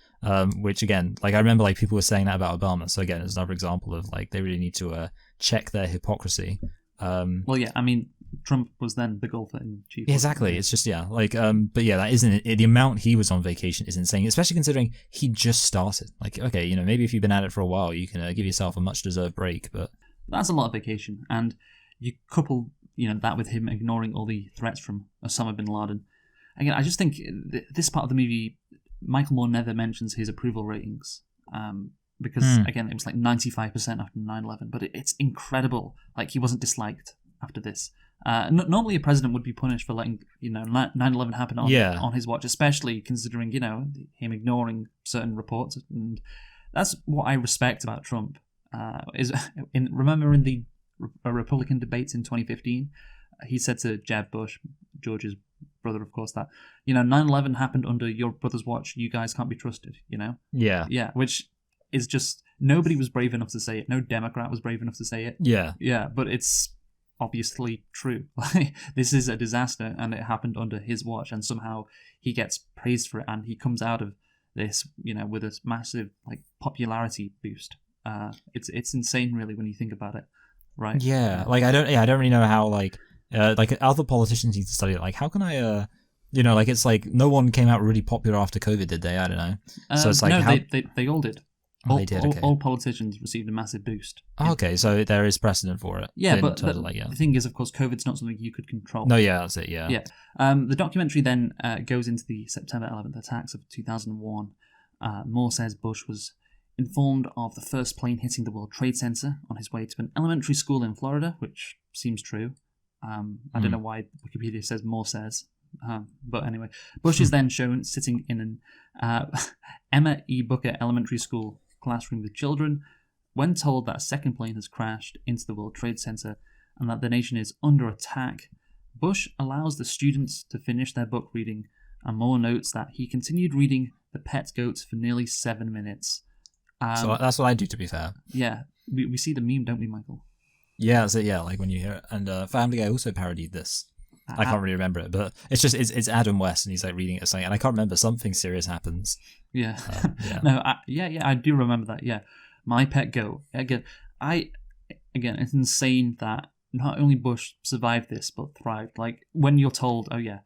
which, again, like, I remember, like, people were saying that about Obama. So again, it's another example of, like, they really need to check their hypocrisy. Well, yeah, I mean, Trump was then the golfer in chief. Exactly. It's just, but yeah, that isn't it. The amount he was on vacation is insane, especially considering he just started. Like, okay, maybe if you've been at it for a while, you can give yourself a much deserved break, but that's a lot of vacation. And you couple that with him ignoring all the threats from Osama bin Laden. Again, I just think this part of the movie, Michael Moore never mentions his approval ratings. Because, again, it was like 95% after 9/11. But it's incredible. Like, he wasn't disliked after this. Normally, a president would be punished for letting 9/11 happen on his watch, especially considering him ignoring certain reports, and that's what I respect about Trump. Remember in the Republican debates in 2015, he said to Jeb Bush, George's brother, of course, that 9/11 happened under your brother's watch. You guys can't be trusted. Yeah, which is just nobody was brave enough to say it. No Democrat was brave enough to say it. Yeah, but it's obviously true. This is a disaster, and it happened under his watch, and somehow he gets praised for it, and he comes out of this, with a massive popularity boost. It's insane, really, when you think about it, right? Yeah, I don't really know how other politicians need to study it. Like, how can I it's like no one came out really popular after COVID, did they? I don't know. So it's like no, they all did. They did. Okay. All politicians received a massive boost. Okay, so there is precedent for it. Yeah, but the thing is, of course, COVID's not something you could control. No, yeah, that's it. Yeah. Yeah. The documentary then goes into the September 11th attacks of 2001. Moore says Bush was informed of the first plane hitting the World Trade Center on his way to an elementary school in Florida, which seems true. I don't know why Wikipedia says Moore says. But anyway, Bush is then shown sitting in an Emma E. Booker Elementary School classroom with children when told that a second plane has crashed into the World Trade Center and that the nation is under attack. Bush allows the students to finish their book reading, and Moore notes that he continued reading The Pet Goat for nearly 7 minutes. So that's what I do, to be fair. Yeah, we see the meme, don't we, Michael? Yeah, that's it. Yeah, like when you hear it. And Family Guy also parodied this. I can't really remember it, but it's Adam West, and he's like reading it or something, and I can't remember. Something serious happens. Yeah. No, I do remember that. Yeah, My Pet Goat. Again, it's insane that not only Bush survived this but thrived. Like when you're told, oh yeah,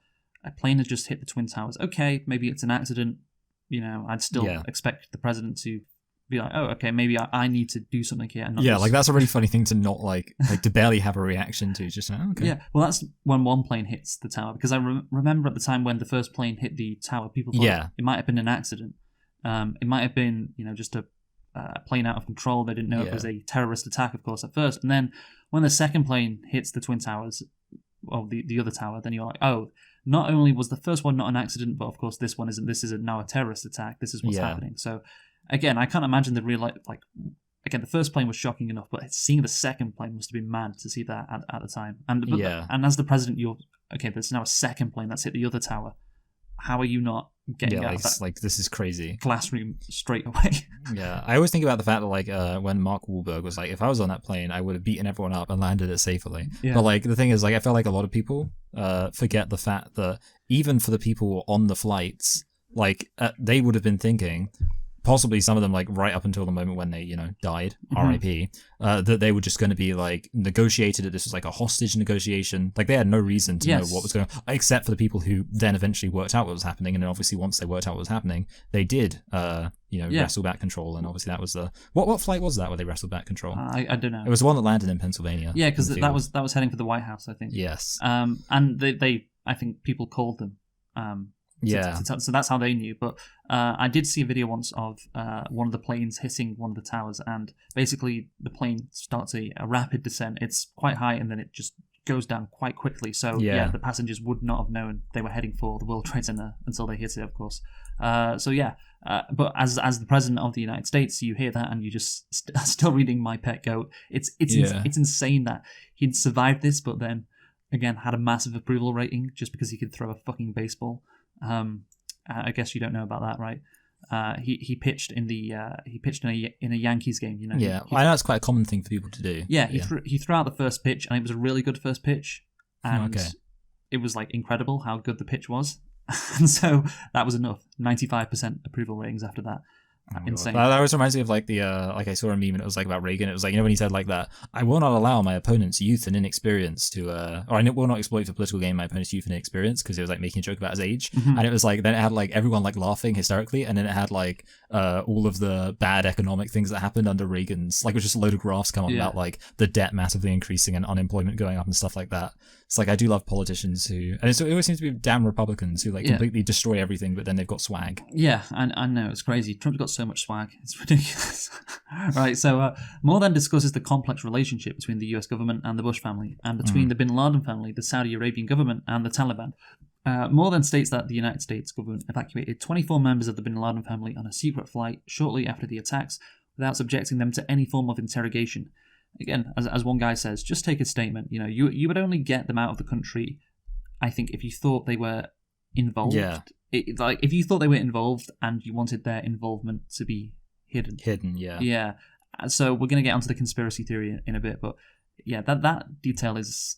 a plane has just hit the Twin Towers. Okay, maybe it's an accident. I'd still expect the president to be like, oh, okay, maybe I need to do something here. And not that's a really funny thing to not to barely have a reaction to. Just okay. Yeah, well, that's when one plane hits the tower, because I remember at the time when the first plane hit the tower, people thought it might have been an accident. It might have been just a plane out of control. They didn't know it was a terrorist attack, of course, at first. And then when the second plane hits the Twin Towers, or the other tower, then you're like, oh, not only was the first one not an accident, but of course this one isn't. This is now a terrorist attack. This is what's happening. So again, I can't imagine the real again, the first plane was shocking enough, but seeing the second plane must have been mad to see that at the time. And as the president, there's now a second plane that's hit the other tower. How are you not getting out of that? This is crazy. Classroom straight away. Yeah, I always think about the fact that when Mark Wahlberg was like, if I was on that plane, I would have beaten everyone up and landed it safely. Yeah. But the thing is, I feel like a lot of people forget the fact that even for the people on the flights, they would have been thinking, possibly some of them right up until the moment when they died, RIP, that they were just going to be negotiated, that this was a hostage negotiation. They had no reason to know what was going on, except for the people who then eventually worked out what was happening. And then obviously once they worked out what was happening, they did wrestle back control. And obviously that was the what flight was that where they wrestled back control? I don't know. It was the one that landed in Pennsylvania. Yeah, because that was heading for the White House, I think. Yes. And they I think people called them. So that's how they knew. But I did see a video once of one of the planes hitting one of the towers, and basically the plane starts a rapid descent. It's quite high, and then it just goes down quite quickly. So the passengers would not have known they were heading for the World Trade Center until they hit it, of course. But as the president of the United States, you hear that and you just still reading My Pet Goat. It's insane that he'd survived this, but then again had a massive approval rating just because he could throw a fucking baseball. I guess you don't know about that, right? He pitched in a Yankees game. I know it's quite a common thing for people to do. Yeah, he threw out the first pitch, and it was a really good first pitch, and it was incredible how good the pitch was, and so that was enough. 95% approval ratings after that. Oh, God. Insane. That always reminds me of like the like I saw a meme and it was like about Reagan. It was like, you know, when he said like that, I will not allow my opponent's youth and inexperience to or I will not exploit for political gain my opponent's youth and inexperience, because it was like making a joke about his age. Mhm. And it was like, then it had like everyone like laughing hysterically, and then it had like all of the bad economic things that happened under Reagan's, like it was just a load of graphs come up Yeah. about like the debt massively increasing and unemployment going up and stuff like that. It's like, I do love politicians who, and it always seems to be damn Republicans who like Yeah. completely destroy everything, but then they've got swag. Yeah, I know, it's crazy. Trump's got so much swag. It's ridiculous. Right, so Moore then discusses the complex relationship between the US government and the Bush family, and between the bin Laden family, the Saudi Arabian government, and the Taliban. Moore then states that the United States government evacuated 24 members of the bin Laden family on a secret flight shortly after the attacks without subjecting them to any form of interrogation. Again, as one guy says, just take a statement. You know, you would only get them out of the country, I think, if you thought they were involved. Yeah. Like if you thought they were involved and you wanted their involvement to be hidden. Yeah. Yeah. So we're going to get onto the conspiracy theory in a bit, but yeah, that detail is,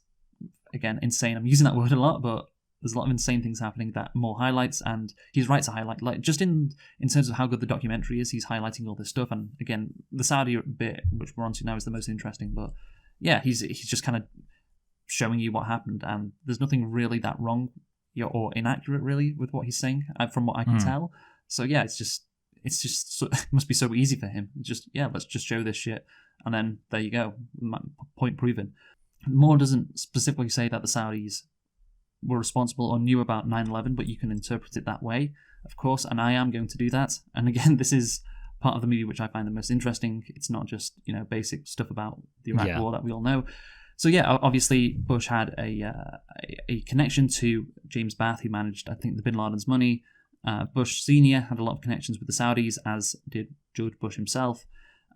again, insane. I'm using that word a lot, but there's a lot of insane things happening that Moore highlights, and he's right to highlight. Like, just in terms of how good the documentary is, he's highlighting all this stuff. And again, the Saudi bit, which we're on to now, is the most interesting. But yeah, he's just kind of showing you what happened, and there's nothing really that wrong or inaccurate really with what he's saying, from what I can tell. So yeah, it's just it must be so easy for him. Just, yeah, let's just show this shit, and then there you go, point proven. Moore doesn't specifically say that the Saudis were responsible or knew about 9/11, but you can interpret it that way, of course, and I am going to do that. And again, this is part of the movie which I find the most interesting. It's not just, you know, basic stuff about the Iraq War that we all know. So yeah, obviously Bush had a connection to James Bath, who managed, I think, the Bin Laden's money. Bush Sr. had a lot of connections with the Saudis, as did George Bush himself.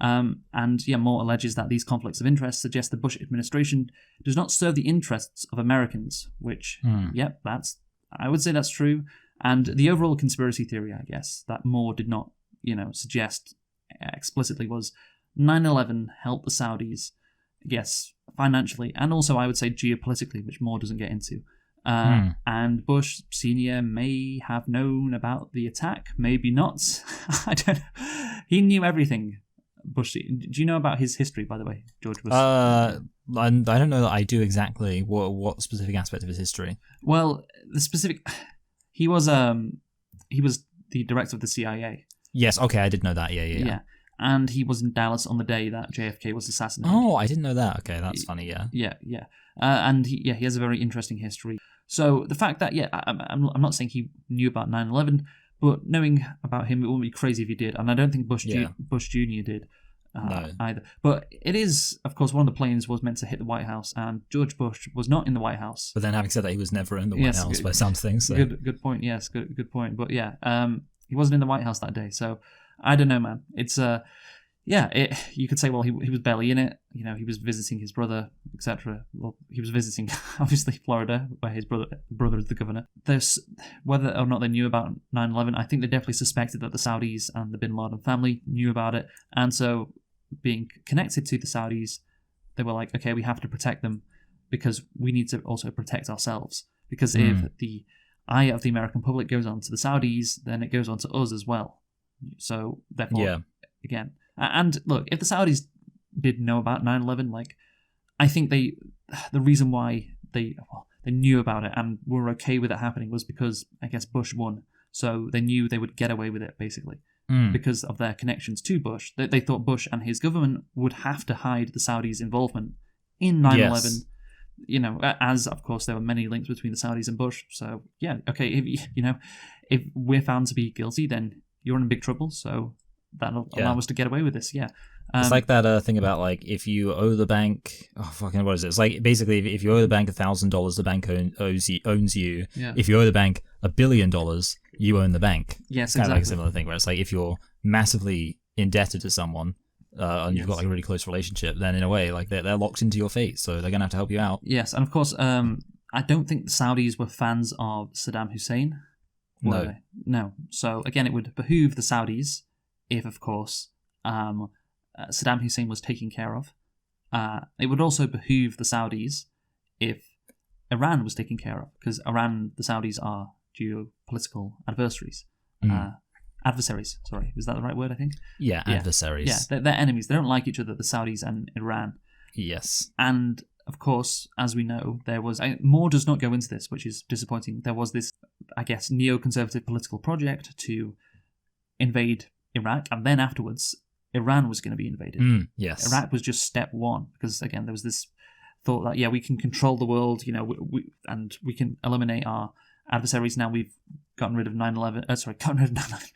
And yeah, Moore alleges that these conflicts of interest suggest the Bush administration does not serve the interests of Americans, which, yep, I would say that's true. And the overall conspiracy theory, I guess, that Moore did not, you know, suggest explicitly was 9/11 helped the Saudis, yes, financially, and also I would say geopolitically, which Moore doesn't get into. And Bush Sr. may have known about the attack, maybe not. I don't know. He knew everything. Bush. Do you know about his history, by the way, George Bush? I don't know that I do exactly. What specific aspect of his history? Well, the specific, he was the director of the CIA. Yes, okay, I did know that. Yeah. And he was in Dallas on the day that JFK was assassinated. Oh, I didn't know that. Okay, that's funny. Yeah. Yeah. And he has a very interesting history. So the fact that, I'm not saying he knew about 9/11, but knowing about him, it wouldn't be crazy if he did. And I don't think Bush Jr. did either. But it is, of course, one of the planes was meant to hit the White House, and George Bush was not in the White House. But then, having said that, he was never in the White House by some things. So. Good point. Yes, good point. But yeah, he wasn't in the White House that day. So I don't know, man. It's you could say, well, he was barely in it. You know, he was visiting his brother, etc. Well, he was visiting, obviously, Florida, where his brother is the governor. There's, whether or not they knew about 9/11, I think they definitely suspected that the Saudis and the Bin Laden family knew about it. And so, being connected to the Saudis, they were like, okay, we have to protect them because we need to also protect ourselves. Because if the eye of the American public goes on to the Saudis, then it goes on to us as well. So, therefore, again... And look, if the Saudis did know about 9/11, like, I think the reason why they knew about it and were okay with it happening was because, I guess, Bush won. So they knew they would get away with it, basically, because of their connections to Bush. They thought Bush and his government would have to hide the Saudis' involvement in 9/11. Yes. You know, as, of course, there were many links between the Saudis and Bush. So, yeah, okay, if we're found to be guilty, then you're in big trouble, so... that'll allow us to get away with this, it's like that thing about, like, if you owe the bank... Oh, fucking, what is it? It's like, basically, if you owe the bank $1,000, the bank owns you. Yeah. If you owe the bank $1 billion, you own the bank. Yes, it's kind of like a similar thing, where it's like, if you're massively indebted to someone, and you've got like a really close relationship, then in a way, like, they're locked into your fate, so they're going to have to help you out. Yes, and of course, I don't think the Saudis were fans of Saddam Hussein. No. So, again, it would behoove the Saudis... if, of course, Saddam Hussein was taken care of. It would also behoove the Saudis if Iran was taken care of, because Iran, the Saudis are geopolitical adversaries. adversaries. Sorry, is that the right word? I think. Yeah, Yeah. adversaries. Yeah, they're enemies. They don't like each other. The Saudis and Iran. Yes. And of course, as we know, there was more does not go into this, which is disappointing. There was this, I guess, neoconservative political project to invade Iraq, and then afterwards, Iran was going to be invaded. Yes. Iraq was just step one because again, there was this thought that we can control the world, and we can eliminate our adversaries. Now we've gotten rid of 9/11. Gotten rid of 9/11.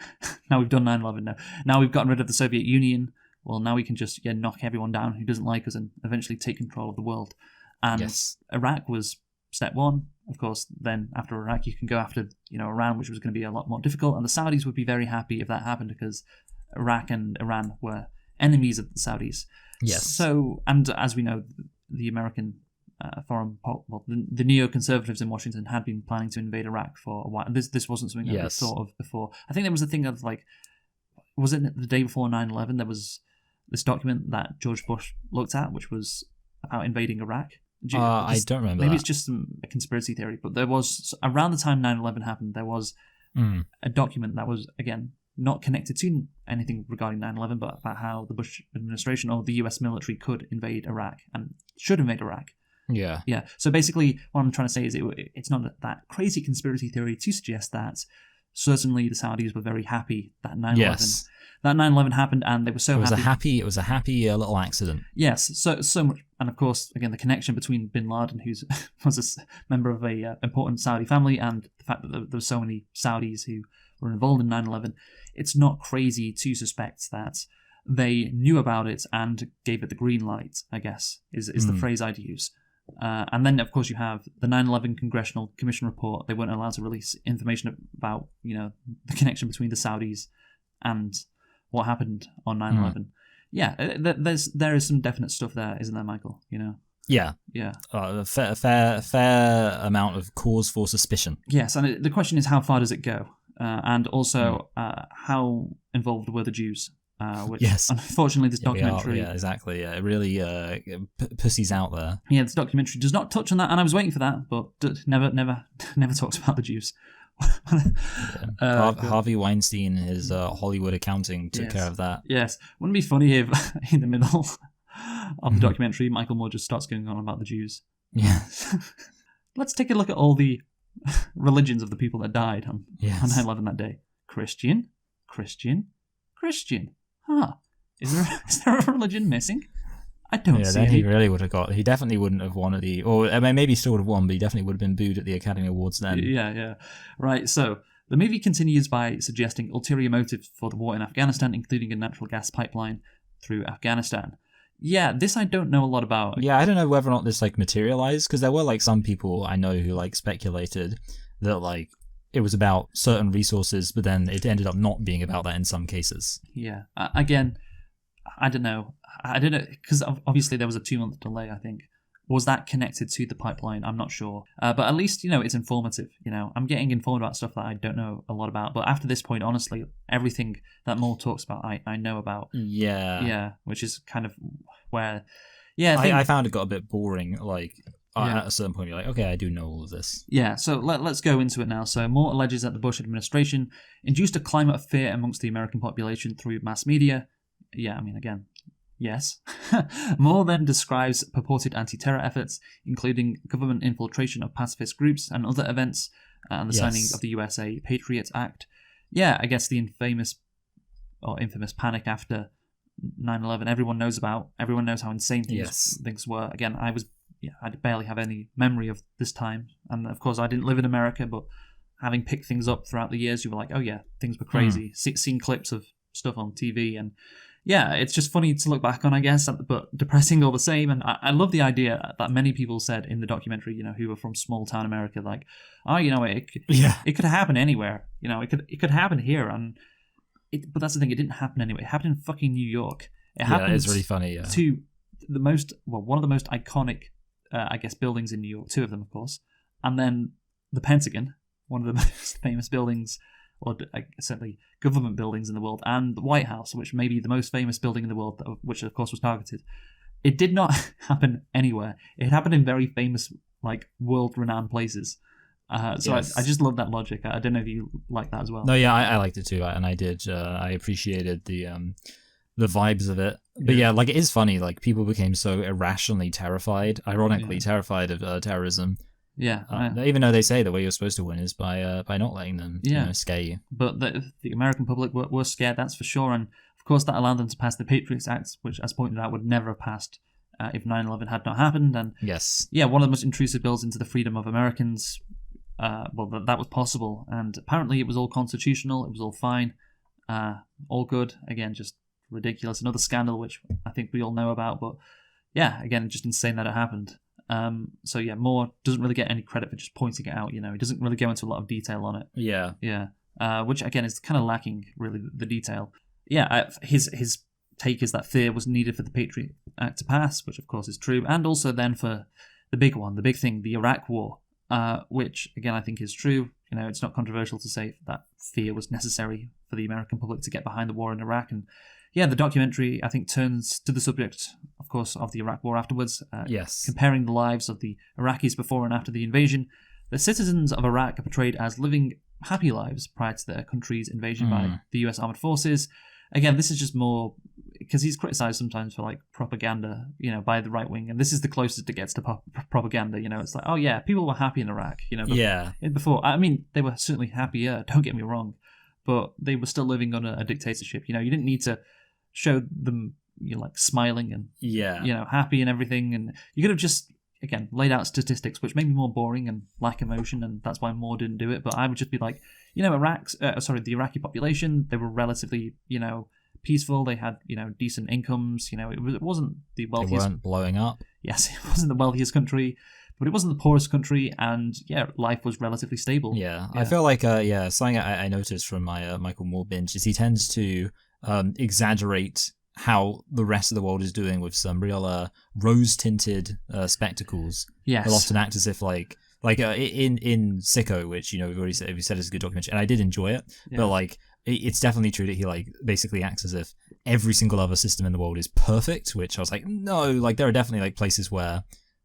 Now we've done 9/11. No, now we've gotten rid of the Soviet Union. Well, now we can just knock everyone down who doesn't like us and eventually take control of the world. And Yes. Iraq was step one. Of course, then after Iraq, you can go after Iran, which was going to be a lot more difficult. And the Saudis would be very happy if that happened because Iraq and Iran were enemies of the Saudis. Yes. So, and as we know, the American the neoconservatives in Washington had been planning to invade Iraq for a while. This wasn't something that we thought of before. I think there was a thing of was it the day before 9/11? There was this document that George Bush looked at, which was about invading Iraq. I don't remember. Maybe that. it's just a conspiracy theory, but there was around the time 9/11 happened, there was a document that was again not connected to anything regarding 9/11, but about how the Bush administration or the U.S. military could invade Iraq and should invade Iraq. Yeah. Yeah. So basically, what I'm trying to say is it's not that crazy conspiracy theory to suggest that certainly the Saudis were very happy that 9/11. Yes. That 9/11 happened, and they were so happy. It was a happy little accident. Yes, so much, and of course, again, the connection between Bin Laden, who was a member of a important Saudi family, and the fact that there were so many Saudis who were involved in 9/11, it's not crazy to suspect that they knew about it and gave it the green light, I guess, is the phrase I'd use. And then, of course, you have the 9/11 Congressional Commission report. They weren't allowed to release information about, the connection between the Saudis and what happened on 9/11. Yeah, there is some definite stuff there, isn't there, Michael? Yeah. Yeah. A fair amount of cause for suspicion. Yes, and the question is, how far does it go? And also, how involved were the Jews? Which, unfortunately, this documentary... Yeah, exactly. Yeah, it really pussies out there. Yeah, this documentary does not touch on that, and I was waiting for that, but never talks about the Jews. Harvey Weinstein, his Hollywood accounting took care of that. Yes. Wouldn't it be funny if in the middle of the documentary, Michael Moore just starts going on about the Jews? Yeah. Let's take a look at all the religions of the people that died on 9/11 that day. Christian. Huh. Is there a religion missing? I don't see then any. he really would have got... He definitely wouldn't have won maybe he still would have won, but he definitely would have been booed at the Academy Awards then. Yeah. Right, so the movie continues by suggesting ulterior motives for the war in Afghanistan, including a natural gas pipeline through Afghanistan. Yeah, this I don't know a lot about. Yeah, I don't know whether or not this materialized, because there were some people I know who speculated that it was about certain resources, but then it ended up not being about that in some cases. Yeah, again, I don't know, because obviously there was a 2-month delay, I think. Was that connected to the pipeline? I'm not sure. But at least, it's informative. I'm getting informed about stuff that I don't know a lot about. But after this point, honestly, everything that Moore talks about, I know about. Yeah. Yeah, which is kind of where... I found it got a bit boring. At a certain point, you're like, okay, I do know all of this. Yeah, so let's go into it now. So Moore alleges that the Bush administration induced a climate of fear amongst the American population through mass media. Yeah, again, yes. Moore then describes purported anti-terror efforts, including government infiltration of pacifist groups and other events, and the signing of the USA Patriot Act. Yeah, I guess the infamous panic after 9/11 everyone knows about. Everyone knows how insane things were. Again, I barely have any memory of this time. And of course, I didn't live in America, but having picked things up throughout the years, you were like, oh yeah, things were crazy. Seen clips of stuff on TV, and yeah, it's just funny to look back on, I guess, but depressing all the same. And I love the idea that many people said in the documentary, who were from small town America, it could happen anywhere. It could happen here, but that's the thing, it didn't happen anyway. It happened in fucking New York. It happened it's really funny, yeah. To one of the most iconic, I guess, buildings in New York, 2 of them, of course, and then the Pentagon, one of the most famous buildings, or certainly government buildings in the world, and the White House, which may be the most famous building in the world, which of course was targeted. It did not happen anywhere. It happened in very famous, world-renowned places. So Yes. I just love that logic. I don't know if you like that as well. No, yeah, I liked it too, and I did. I appreciated the vibes of it. But yeah, like it is funny. Like people became so irrationally terrified, ironically terrified of terrorism. Yeah, Even though they say the way you're supposed to win is by not letting them scare you. but the American public were scared, that's for sure, and of course that allowed them to pass the Patriots Act, which, as pointed out, would never have passed if 9/11 had not happened. And Yes. yeah, one of the most intrusive bills into the freedom of Americans. That was possible, and apparently it was all constitutional. It was all fine, all good. Again, just ridiculous. Another scandal, which I think we all know about. But yeah, again, just insane that it happened. So yeah, Moore doesn't really get any credit for just pointing it out. He doesn't really go into a lot of detail on it. Yeah. Yeah. Which again is kind of lacking, really, the detail. Yeah, his take is that fear was needed for the Patriot Act to pass, which of course is true, and also then for the big one, the big thing, the Iraq War, which again I think is true. It's not controversial to say that fear was necessary for the American public to get behind the war in Iraq. And yeah, the documentary I think turns to the subject, of course, of the Iraq War afterwards. Yes. Comparing the lives of the Iraqis before and after the invasion. The citizens of Iraq are portrayed as living happy lives prior to their country's invasion by the US Armed Forces. Again, this is just more because he's criticized sometimes for like propaganda, by the right wing, and this is the closest it gets to propaganda. It's like, oh yeah, people were happy in Iraq, before. I mean, they were certainly happier. Don't get me wrong, but they were still living under a dictatorship. You didn't need to show them, like smiling and happy and everything, and you could have just laid out statistics which made me more boring and lack emotion, and that's why Moore didn't do it. But I would just be like, the Iraqi population, they were relatively, peaceful. They had, decent incomes. It wasn't the wealthiest. They weren't blowing up. Yes, it wasn't the wealthiest country, but it wasn't the poorest country, and life was relatively stable. Yeah. I feel like something I noticed from my Michael Moore binge is he tends to exaggerate how the rest of the world is doing with some real rose-tinted spectacles. Yes. They'll often act as if in Sicko, which we said is a good documentary, and I did enjoy it, but it's definitely true that he basically acts as if every single other system in the world is perfect, which I was like, no, there are definitely places where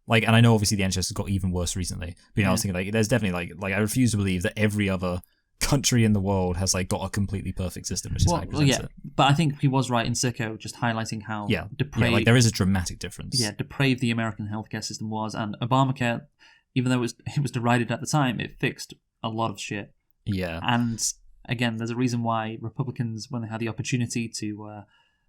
and I know obviously the NHS has got even worse recently, but I was thinking there's definitely I refuse to believe that every other country in the world has got a completely perfect system, which is how he presents it. But I think he was right in Sicko, just highlighting how depraved. There is a dramatic difference. Yeah, depraved the American healthcare system was, and Obamacare, even though it was derided at the time, it fixed a lot of shit. Yeah, and again, there's a reason why Republicans, when they had the opportunity to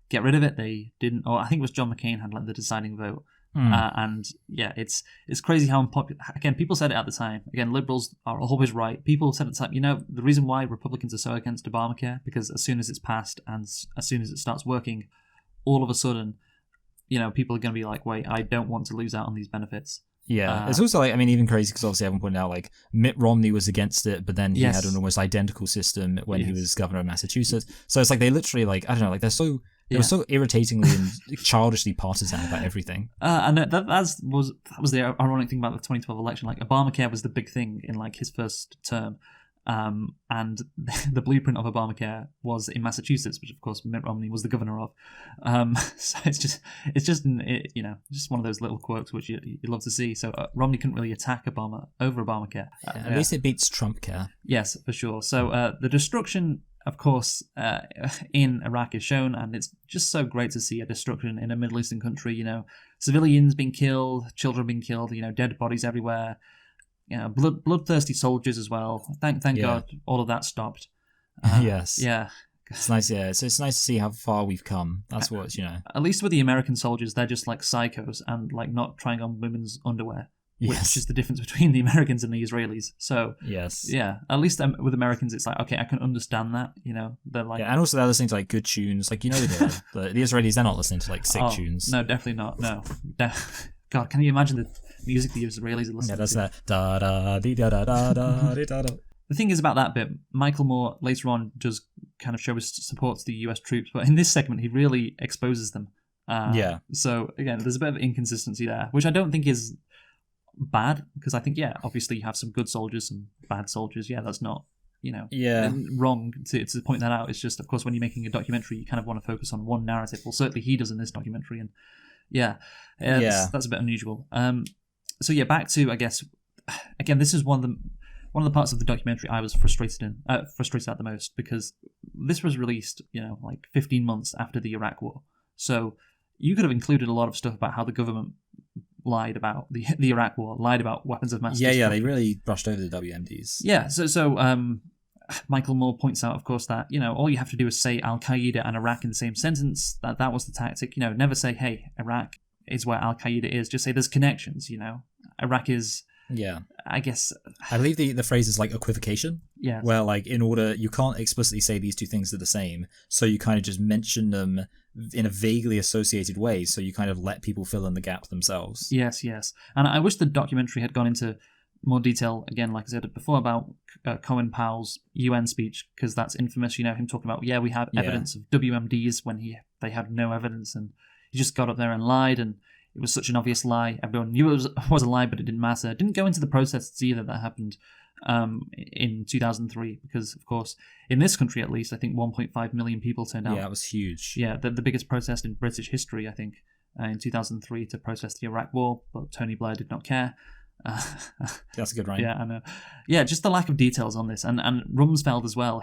get rid of it, they didn't. Or I think it was John McCain had the deciding vote. And yeah, it's crazy how unpopular. Again, people said it at the time. Again, liberals are always right. People said at the time, the reason why Republicans are so against Obamacare, because as soon as it's passed and as soon as it starts working, all of a sudden, people are going to be like, wait, I don't want to lose out on these benefits. Yeah, it's also even crazy because obviously everyone pointed out Mitt Romney was against it, but then he had an almost identical system when he was governor of Massachusetts. So it's they literally I don't know, they were so irritatingly and childishly partisan about everything. And that was the ironic thing about the 2012 election. Obamacare was the big thing in his first term, and the blueprint of Obamacare was in Massachusetts, which of course Mitt Romney was the governor of. So it's just just one of those little quirks which you love to see. So Romney couldn't really attack Obama over Obamacare. At least it beats Trump care. Yes, for sure. So the destruction, of course, in Iraq is shown, and it's just so great to see a destruction in a Middle Eastern country. Civilians being killed, children being killed, dead bodies everywhere. Bloodthirsty soldiers as well. Thank God all of that stopped. Yes. Yeah. It's nice, So it's nice to see how far we've come. That's what, At least with the American soldiers, they're just psychos and not trying on women's underwear. Which is the difference between the Americans and the Israelis. So yes, yeah. At least with Americans, it's okay, I can understand that. They're and also they're listening to good tunes. The Israelis, they're not listening to sick tunes. No, definitely not. No, God, can you imagine the music the Israelis are listening to? Yeah, that's that. Da da dee da da da da da da. The thing is about that bit, Michael Moore later on does kind of show his support to the US troops, but in this segment he really exposes them. So again, there's a bit of inconsistency there, which I don't think is bad, because I think obviously you have some good soldiers, some bad soldiers. That's not wrong to point that out. It's just, of course, when you're making a documentary, you kind of want to focus on one narrative. Well, certainly he does in this documentary, and that's a bit unusual. So back to, I guess, again, this is one of one of the parts of the documentary I was frustrated at the most, because this was released, like 15 months after the Iraq War. So you could have included a lot of stuff about how the government lied about the Iraq War, lied about weapons of mass destruction. Yeah, they really brushed over the WMDs. Yeah, so Michael Moore points out, of course, that all you have to do is say Al Qaeda and Iraq in the same sentence. That was the tactic. Never say, hey, Iraq is where Al Qaeda is. Just say there's connections. Iraq is. Yeah, I guess. I believe the phrase is like equivocation. Yeah. Where like in order you can't explicitly say these two things are the same, so you kind of just mention them in a vaguely associated way, so you kind of let people fill in the gap themselves. Yes. And I wish the documentary had gone into more detail, again, like I said before, about Colin Powell's UN speech, because that's infamous. Him talking about, we have evidence of WMDs when they had no evidence, and he just got up there and lied, and it was such an obvious lie. Everyone knew it was a lie, but it didn't matter. It didn't go into the protests either that happened in 2003, because, of course, in this country at least, I think 1.5 million people turned out. Yeah, it was huge. Yeah, the biggest protest in British history, I think, in 2003 to protest the Iraq War, but Tony Blair did not care. That's a good rhyme. Yeah, I know. Yeah, just the lack of details on this, and Rumsfeld as well.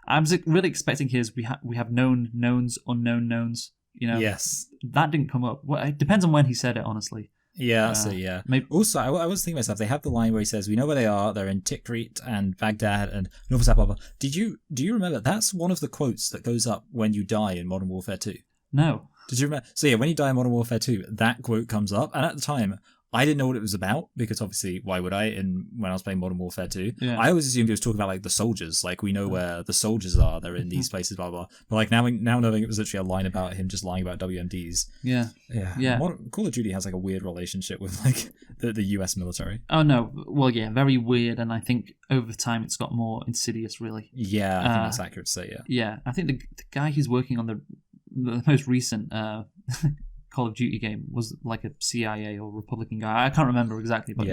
I was really expecting his. We have known knowns, unknown knowns. Yes, that didn't come up. Well, it depends on when he said it, honestly. Yeah, that's it. Yeah. Maybe. Also, I was thinking to myself, they have the line where he says, "We know where they are. They're in Tikrit and Baghdad and North blah blah." Do you remember? That's one of the quotes that goes up when you die in Modern Warfare 2. No. Did you remember? So yeah, when you die in Modern Warfare 2, that quote comes up, and at the time, I didn't know what it was about, because obviously, why would I? When I was playing Modern Warfare 2, Yeah. I always assumed it was talking about like the soldiers, like we know where the soldiers are, they're in these places, blah blah. But like now knowing it was literally a line about him just lying about WMDs. Yeah. Yeah. Call of Duty has like a weird relationship with like the US military. Oh no. Well, yeah, very weird, and I think over time it's got more insidious, really. Yeah, I think that's accurate to say. Yeah. Yeah, I think the guy who's working on the most recent Call of Duty game was like a CIA or Republican guy. I can't remember exactly, but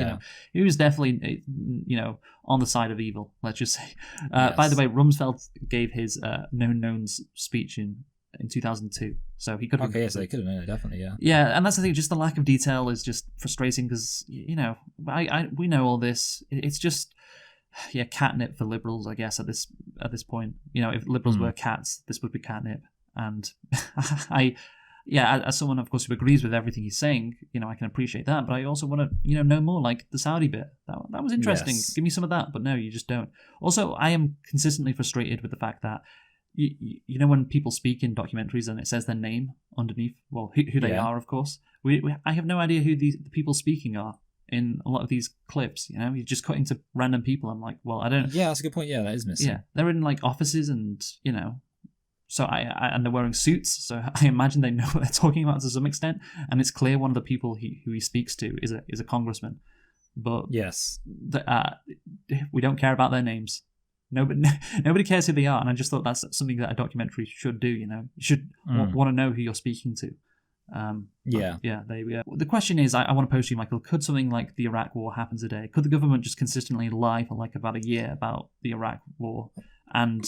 he was definitely on the side of evil. Let's just say. Yes. By the way, Rumsfeld gave his known knowns speech in 2002, so he could have. Okay, so they could have known it, definitely. Yeah. Yeah, and that's the thing. Just the lack of detail is just frustrating, because we know all this. It's just catnip for liberals, I guess. At this point, if liberals were cats, this would be catnip, and as someone, of course, who agrees with everything he's saying, I can appreciate that, but I also want to, know more, like the Saudi bit. That was interesting. Yes. Give me some of that, but no, you just don't. Also, I am consistently frustrated with the fact that, when people speak in documentaries and it says their name underneath, well, who they are, of course. I have no idea who the people speaking are in a lot of these clips. You're just cutting to random people. I'm like, well, I don't. Yeah, that's a good point. Yeah, that is missing. Yeah, they're in like offices and So and they're wearing suits, so I imagine they know what they're talking about to some extent. And it's clear one of the people who he speaks to is a congressman, but yes, we don't care about their names. Nobody cares who they are, and I just thought that's something that a documentary should do. You should want to know who you're speaking to. The question is, I want to pose to you, Michael, could something like the Iraq War happen today? Could the government just consistently lie for like about a year about the Iraq War, and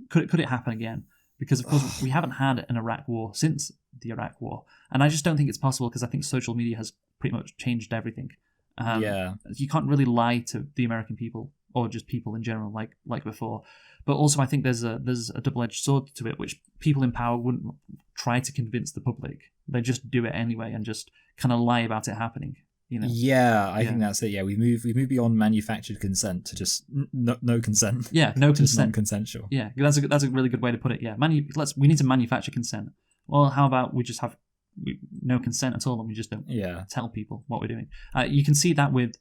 could it happen again? Because, of course, we haven't had an Iraq War since the Iraq War. And I just don't think it's possible, because I think social media has pretty much changed everything. You can't really lie to the American people, or just people in general, like before. But also, I think there's a double-edged sword to it, which people in power wouldn't try to convince the public. They just do it anyway and just kind of lie about it happening. Yeah, I think that's it. Yeah, we move beyond manufactured consent to just no consent. Yeah, no consent. Just non-consensual. Yeah, that's a really good way to put it. Yeah, we need to manufacture consent. Well, how about we just have no consent at all, and we just don't tell people what we're doing? You can see that with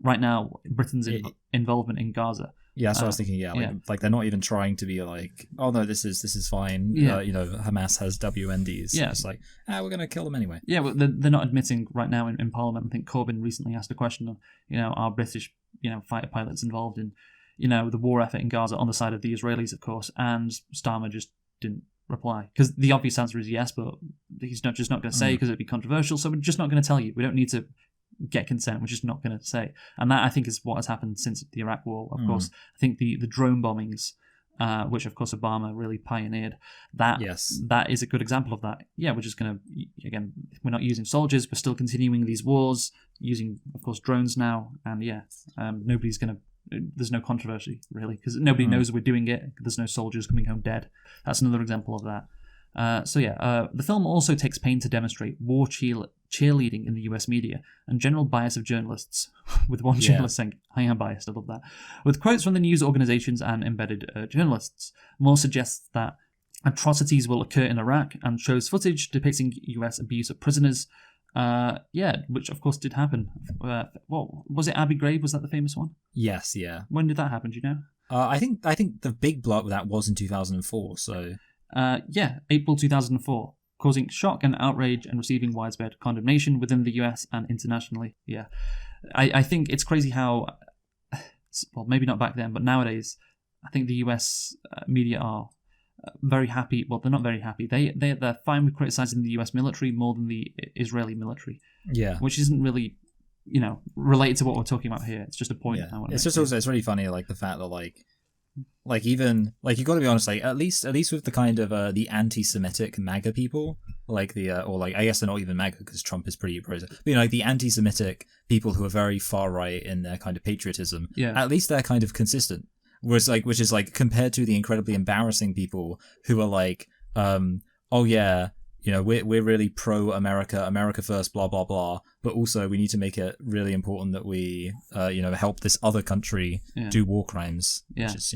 right now Britain's involvement in Gaza. Yeah, that's what I was thinking. Yeah, like they're not even trying to be like, oh no, this is fine. Yeah. Hamas has WMDs. Yeah, it's like, we're gonna kill them anyway. Yeah, well, they're not admitting right now in Parliament. I think Corbyn recently asked a question of, are British fighter pilots involved in the war effort in Gaza on the side of the Israelis, of course, and Starmer just didn't reply, because the obvious answer is yes, but he's not going to say, because it'd be controversial. So we're just not going to tell you. We don't need to get consent. We're just not going to say. And that, I think, is what has happened since the Iraq War. Of course, I think the drone bombings, which of course Obama really pioneered, that is a good example of that. Yeah, we're just going to, again, we're not using soldiers. We're still continuing these wars using, of course, drones now. And nobody's going to there's no controversy really because nobody knows we're doing it. There's no soldiers coming home dead. That's another example of that. The film also takes pains to demonstrate war cheerleading in the US media and general bias of journalists, with one journalist saying, I am biased, I love that. With quotes from the news organizations and embedded journalists, Moore suggests that atrocities will occur in Iraq and shows footage depicting US abuse of prisoners, which of course did happen. Was it Abu Ghraib? Was that the famous one? Yes, yeah. When did that happen, do you know? I think the big blow up of that was in 2004, so... April 2004, causing shock and outrage and receiving widespread condemnation within the US and internationally. Yeah. I think it's crazy how, well, maybe not back then, but nowadays, I think the US media are very happy. Well, they're not very happy. They're fine with criticizing the US military more than the Israeli military. Yeah. Which isn't really, related to what we're talking about here. It's just a point. Yeah. It's just also, it's really funny, like, the fact that, like even like you got to be honest, like at least with the kind of the anti-Semitic MAGA people, like or like I guess they're not even MAGA because Trump is pretty pro, but like the anti-Semitic people who are very far right in their kind of patriotism, at least they're kind of consistent. Whereas which is compared to the incredibly embarrassing people who are like, oh yeah, we're really pro America, America first, blah blah blah, but also we need to make it really important that we help this other country do war crimes. Which is,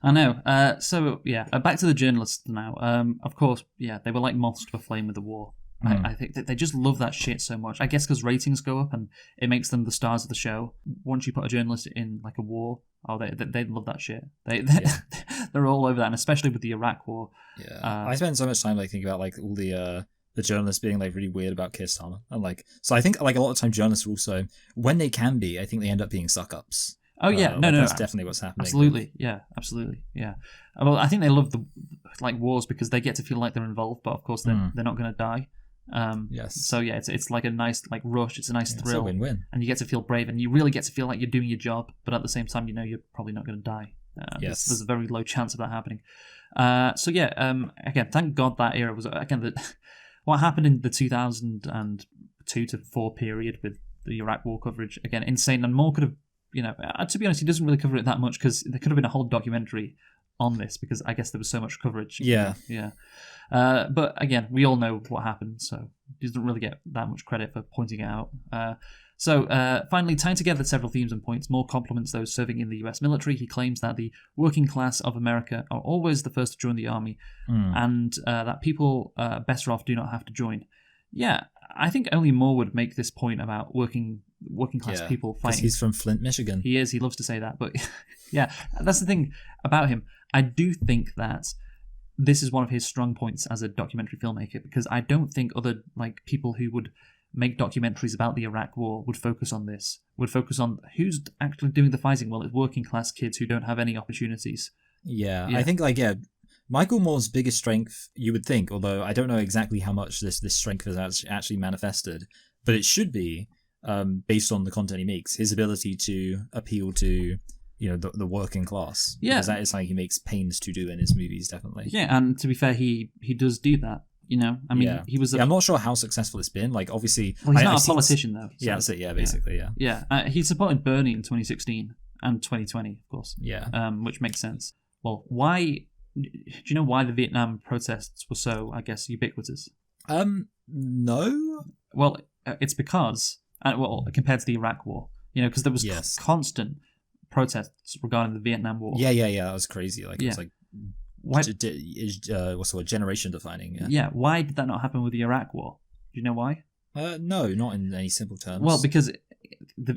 I know. Back to the journalists now. Of course, they were like moths to a flame with the war. I think that they just love that shit so much. I guess because ratings go up and it makes them the stars of the show. Once you put a journalist in like a war, they love that shit. They're all over that, and especially with the Iraq war. Yeah, I spend so much time thinking about all the journalists being really weird about Keir Starmer, and so I think a lot of time journalists are also, when they can be, I think they end up being suck ups. Oh yeah, no, that's definitely what's happening. Absolutely, yeah. Well, I think they love the wars because they get to feel like they're involved, but of course they're not going to die. Yes. So yeah, it's like a nice rush. It's a nice thrill, it's a win-win, and you get to feel brave, and you really get to feel like you're doing your job. But at the same time, you're probably not going to die. Yes. There's a very low chance of that happening. Again, thank God that era was what happened in the 2002 to 4 period with the Iraq war coverage. Again, insane, and Moore could have, to be honest, he doesn't really cover it that much because there could have been a whole documentary on this because I guess there was so much coverage. Yeah. But again, we all know what happened, so he doesn't really get that much credit for pointing it out. Finally, tying together several themes and points, Moore compliments those serving in the US military. He claims that the working class of America are always the first to join the army, and that people better off do not have to join. Yeah, I think only Moore would make this point about working class people fighting. He's from Flint, Michigan. He is. He loves to say that. But yeah, that's the thing about him. I do think that this is one of his strong points as a documentary filmmaker, because I don't think other people who would make documentaries about the Iraq war would focus on this. Would focus on who's actually doing the fighting. Well, it's working class kids who don't have any opportunities. Yeah. I think Michael Moore's biggest strength, you would think, although I don't know exactly how much this strength has actually manifested, but it should be, based on the content he makes, his ability to appeal to the working class. Yeah, because that is something he makes pains to do in his movies, definitely. Yeah, and to be fair, he does do that. He was. I'm not sure how successful it's been. Obviously, well, he's not a politician though. So, that's it. Yeah, basically, yeah. He supported Bernie in 2016 and 2020, of course. Yeah. Which makes sense. Well, why? Do you know why the Vietnam protests were so, I guess, ubiquitous? No. Well, it's because, compared to the Iraq War, because there was constant protests regarding the Vietnam War. Yeah. That was crazy. It was what's the word? Generation defining. Yeah. Why did that not happen with the Iraq War? Do you know why? No, not in any simple terms. Well, because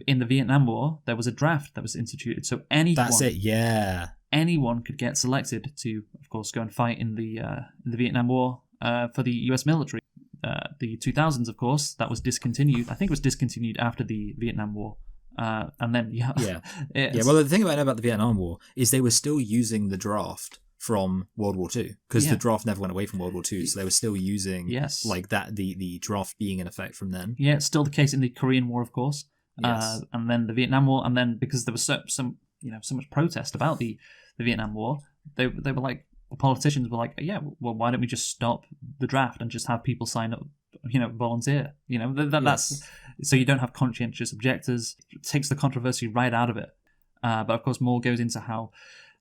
in the Vietnam War, there was a draft that was instituted, so anyone. That's it. Yeah. Anyone could get selected to, of course, go and fight in the Vietnam War for the U.S. military. The 2000s, of course, that was discontinued. I think it was discontinued after the Vietnam War. And then, Well, the thing about the Vietnam War is they were still using the draft from World War II, because the draft never went away from World War II, so they were still using the draft being in effect from then. Yeah, it's still the case in the Korean War, of course. Yes. And then the Vietnam War, and then because there was so much protest about the Vietnam War, they were like, the politicians were like, well, why don't we just stop the draft and just have people sign up, volunteer? That's so you don't have conscientious objectors. It takes the controversy right out of it. But of course, more goes into how,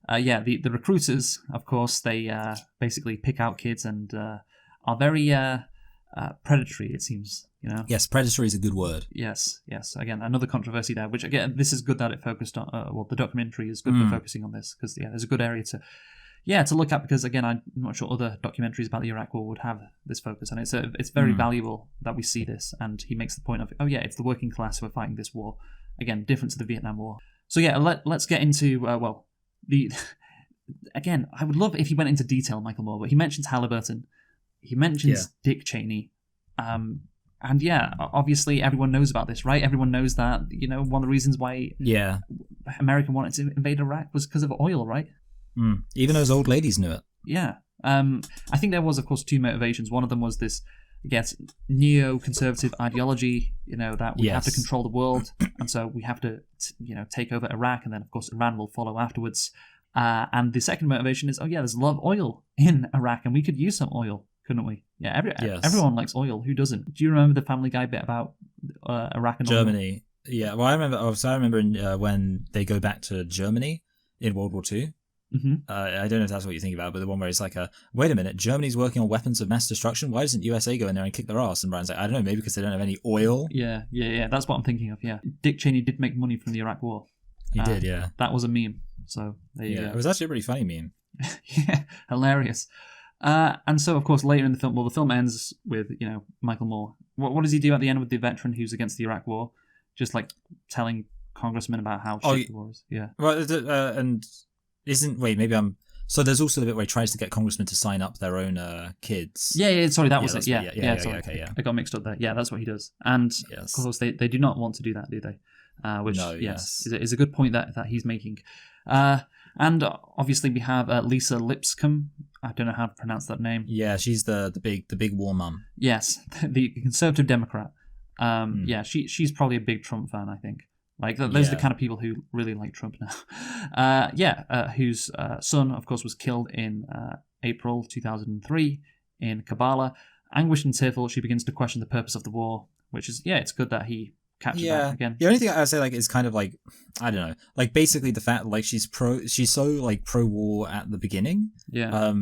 the recruiters, of course, they basically pick out kids and are very predatory, it seems, Yes, predatory is a good word. Yes. Again, another controversy there, which again, this is good that it focused on, the documentary is good for focusing on this, because there's a good area to look at, because again, I'm not sure other documentaries about the Iraq War would have this focus, and it's very valuable that we see this. And he makes the point of, it's the working class who are fighting this war. Again, different to the Vietnam War. So let's get into again, I would love if he went into detail, Michael Moore, but he mentions Halliburton, he mentions Dick Cheney, and obviously everyone knows about this, right? Everyone knows that one of the reasons why America wanted to invade Iraq was because of oil, right? Even those old ladies knew it. Yeah. I think there was, of course, two motivations. One of them was this, neoconservative ideology, that we have to control the world, and so we have to, take over Iraq, and then, of course, Iran will follow afterwards. And the second motivation is, there's a lot of oil in Iraq, and we could use some oil, couldn't we? Yeah, everyone likes oil. Who doesn't? Do you remember the Family Guy bit about Iraq and Germany? Oil? Yeah, well, I remember when they go back to Germany in World War II. Mm-hmm. I don't know if that's what you think about, but the one where it's like, wait a minute, Germany's working on weapons of mass destruction. Why doesn't USA go in there and kick their ass? And Brian's like, I don't know, maybe because they don't have any oil. Yeah. That's what I'm thinking of. Yeah, Dick Cheney did make money from the Iraq War. He did, yeah. That was a meme. So there you go. It was actually a pretty funny meme. Yeah, hilarious. And so, of course, later in the film, the film ends with Michael Moore. What does he do at the end with the veteran who's against the Iraq War? Just like telling congressmen about how shit the war is. Yeah. Well, So there's also the bit where he tries to get congressmen to sign up their own kids. Yeah. Sorry, that was it. Sorry. Okay. I got mixed up there. Yeah, that's what he does. And of course, they do not want to do that, do they? Which is a good point that he's making. And obviously we have Lisa Lipscomb. I don't know how to pronounce that name. Yeah, she's the big war mum. Yes, the conservative Democrat. She's probably a big Trump fan, I think. Like, those are the kind of people who really like Trump now. Whose son, of course, was killed in April 2003 in Kabbalah. Anguished and tearful, she begins to question the purpose of the war, which is, it's good that he captured that again. The only thing I would say, is kind of I don't know, basically the fact, she's so, pro-war at the beginning. Yeah.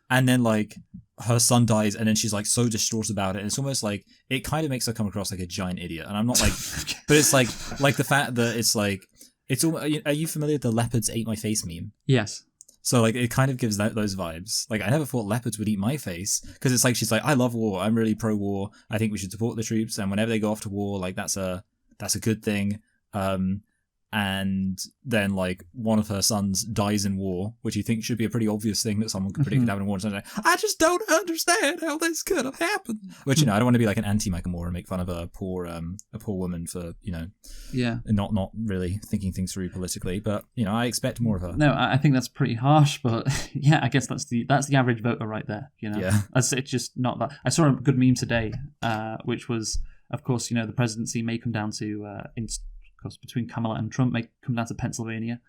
And then, her son dies, and then she's, so distraught about it, and it's almost it kind of makes her come across like a giant idiot, and I'm not, but it's, the fact that it's, it's all, are you familiar with the leopards ate my face meme? Yes. So, it kind of gives those vibes. I never thought leopards would eat my face, because it's she's I love war, I'm really pro-war, I think we should support the troops, and whenever they go off to war, that's a good thing. And then, one of her sons dies in war, which you think should be a pretty obvious thing that someone could predict could happen in war. And I just don't understand how this could have happened. Which, I don't want to be an anti-Michael Moore and make fun of a poor woman for, not really thinking things through politically. But, I expect more of her. No, I think that's pretty harsh. But, I guess that's the average voter right there, Yeah. It's just not that. I saw a good meme today, which was, of course, the presidency may come down to... between Kamala and Trump may come down to Pennsylvania.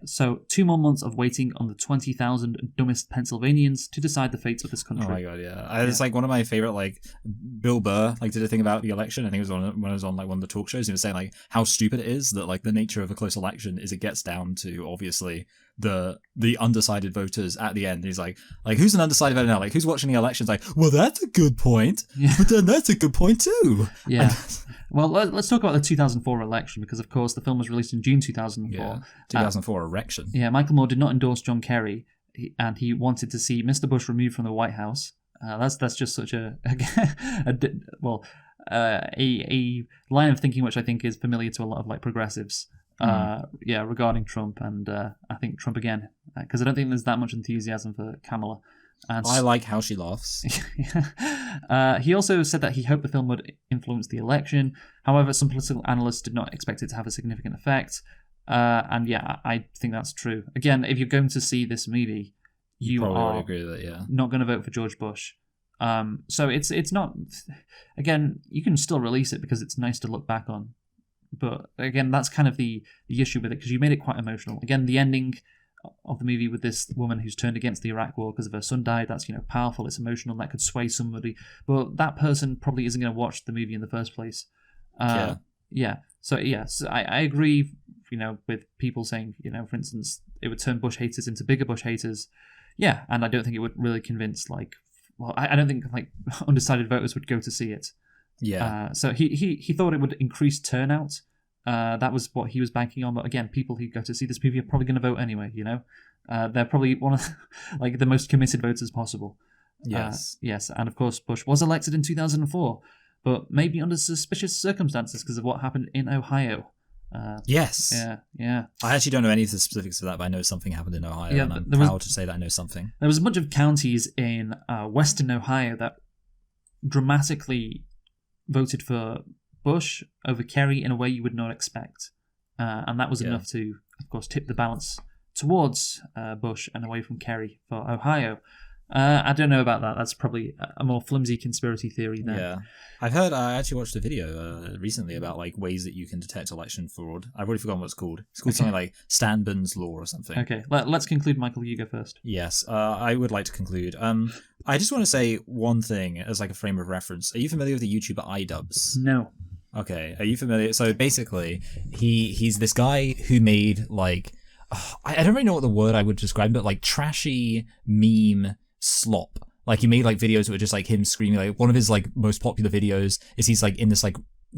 So 2 more months of waiting on the 20,000 dumbest Pennsylvanians to decide the fates of this country. Oh my god, yeah. It's one of my favorite, Bill Burr, did a thing about the election. I think it was when I was on, one of the talk shows. He was saying, how stupid it is that, the nature of a close election is it gets down to, obviously, the undecided voters at the end. He's like, who's an undecided voter now? Who's watching the elections? Well, that's a good point. Yeah. But then that's a good point too. Yeah. Well, let's talk about the 2004 election, because, of course, the film was released in June 2004. Yeah, 2004 erection. Yeah, Michael Moore did not endorse John Kerry, and he wanted to see Mr. Bush removed from the White House. That's just such a line of thinking which I think is familiar to a lot of progressives. Regarding Trump, and I think Trump again, because I don't think there's that much enthusiasm for Kamala. And I like how she laughs. He also said that he hoped the film would influence the election. However, some political analysts did not expect it to have a significant effect. I think that's true. Again, if you're going to see this movie, you are agree with that, not going to vote for George Bush. So it's not. Again, you can still release it because it's nice to look back on. But again, that's kind of the issue with it, because you made it quite emotional. Again, the ending of the movie with this woman who's turned against the Iraq War because of her son died, that's powerful, it's emotional, that could sway somebody. But that person probably isn't going to watch the movie in the first place. Yeah. So yes, I agree. With people saying, for instance, it would turn Bush haters into bigger Bush haters. Yeah, and I don't think it would really convince I don't think undecided voters would go to see it. Yeah. So he thought it would increase turnout. That was what he was banking on. But again, people who go to see this movie are probably going to vote anyway. They're probably one of the most committed voters possible. Yes. Yes, and of course Bush was elected in 2004, but maybe under suspicious circumstances because of what happened in Ohio. Yes. Yeah. I actually don't know any of the specifics of that, but I know something happened in Ohio, and I'm proud to say that I know something. There was a bunch of counties in western Ohio that dramatically voted for Bush over Kerry in a way you would not expect. And that was enough to, of course, tip the balance towards Bush and away from Kerry for Ohio. I don't know about that. That's probably a more flimsy conspiracy theory there. Yeah. I've heard, I actually watched a video recently about ways that you can detect election fraud. I've already forgotten what it's called. It's called something like Stanburn's Law or something. Okay, let's conclude. Michael, you go first. Yes, I would like to conclude. I just want to say one thing as a frame of reference. Are you familiar with the YouTuber iDubbbz? No. Okay, are you familiar? So basically, he's this guy who made I don't really know what the word I would describe, but trashy meme slop. He made videos that were just him screaming. One of his most popular videos is he's in this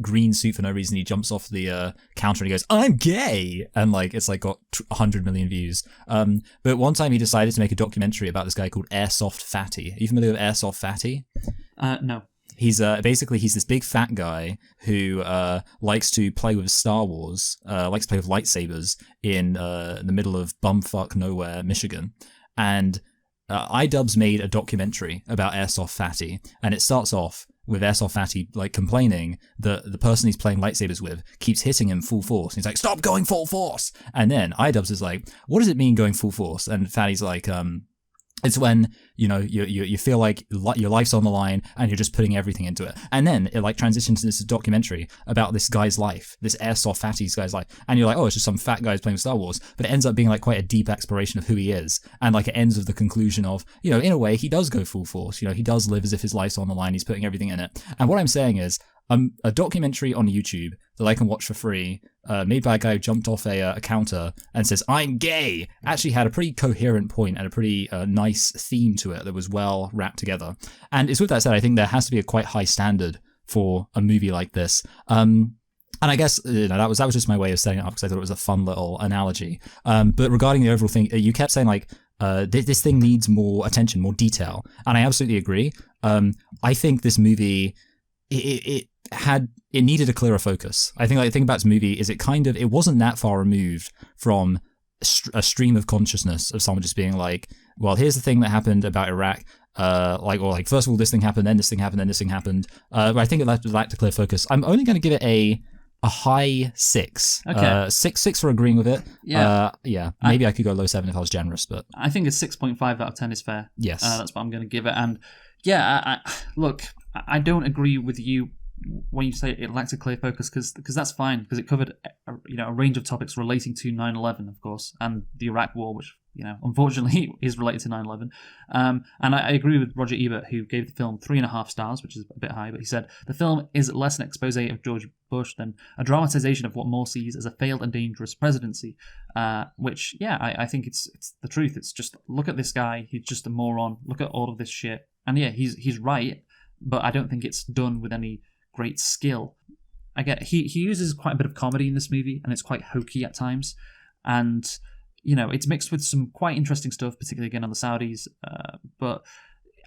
green suit for no reason. He jumps off the counter and he goes, "I'm gay," and it's got 100 million views. But one time he decided to make a documentary about this guy called Airsoft Fatty. Are you familiar with Airsoft Fatty? No. He's basically he's this big fat guy who likes to play with Star Wars, likes to play with lightsabers in the middle of bumfuck nowhere, Michigan, and iDubbbz made a documentary about Airsoft Fatty, and it starts off with Airsoft Fatty complaining that the person he's playing lightsabers with keeps hitting him full force. And he's like, "Stop going full force!" And then iDubbbz is like, "What does it mean going full force?" And Fatty's like, it's when you feel like your life's on the line and you're just putting everything into it. And then it transitions to this documentary about this guy's life, this Airsoft Fatty's guy's life, and you're like, oh, it's just some fat guy who's playing with Star Wars. But it ends up being quite a deep exploration of who he is, and it ends with the conclusion of, in a way he does go full force. He does live as if his life's on the line. He's putting everything in it. And what I'm saying is, a documentary on YouTube that I can watch for free, made by a guy who jumped off a counter and says, "I'm gay," actually had a pretty coherent point and a pretty nice theme to it that was well wrapped together. And it's with that said, I think there has to be a quite high standard for a movie like this. And I guess that was just my way of setting it up because I thought it was a fun little analogy. But regarding the overall thing, you kept saying this thing needs more attention, more detail, and I absolutely agree. I think this movie it needed a clearer focus. I think the thing about this movie is it wasn't that far removed from a stream of consciousness of someone just being like, well, here's the thing that happened about Iraq, first of all this thing happened, then this thing happened, then this thing happened. But I think it lacked a clear focus. I'm only going to give it a high 6. Okay. 6 for agreeing with it. Yeah. Maybe I could go low 7 if I was generous, but I think a 6.5 out of 10 is fair. Yes. That's what I'm going to give it. And yeah, look, I don't agree with you when you say it lacked a clear focus, because that's fine, because it covered a range of topics relating to 9/11, of course, and the Iraq War, which unfortunately is related to 9/11. And I agree with Roger Ebert, who gave the film 3.5 stars, which is a bit high, but he said the film is less an expose of George Bush than a dramatization of what Moore sees as a failed and dangerous presidency. Which, I think it's the truth. It's just, look at this guy, he's just a moron. Look at all of this shit, and he's right, but I don't think it's done with any great skill. I get he uses quite a bit of comedy in this movie, and it's quite hokey at times, and it's mixed with some quite interesting stuff, particularly again on the Saudis. But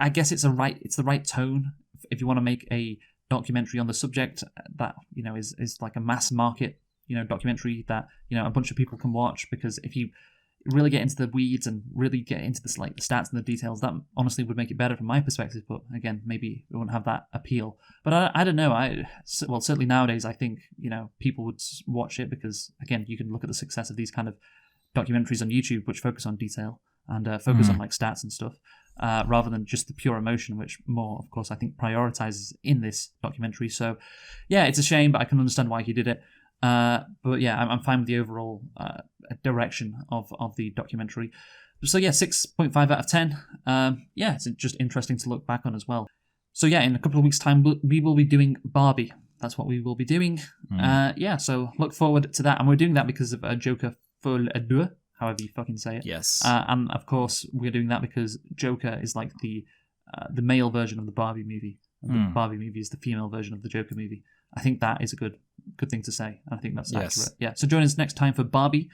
I guess it's the right tone if you want to make a documentary on the subject that is like a mass market documentary that a bunch of people can watch. Because if you really get into the weeds and really get into the stats and the details, that honestly would make it better from my perspective. But again, maybe it wouldn't have that appeal. But I don't know. Certainly nowadays, I think people would watch it because, again, you can look at the success of these kind of documentaries on YouTube, which focus on detail and focus on stats and stuff, rather than just the pure emotion, which Moore, of course, I think prioritizes in this documentary. So yeah, it's a shame, but I can understand why he did it. But yeah, I'm fine with the overall direction of the documentary. So yeah, 6.5 out of 10. It's just interesting to look back on as well. So yeah, in a couple of weeks' time, we will be doing Barbie. that's what we will be doing. So look forward to that. And we're doing that because of Joker Folle à Deux, however you fucking say it. Yes. And of course, we're doing that because Joker is like the male version of the Barbie movie. And the Barbie movie is the female version of the Joker movie. I think that is a good thing to say. I think that's accurate. Yeah. So join us next time for Barbie.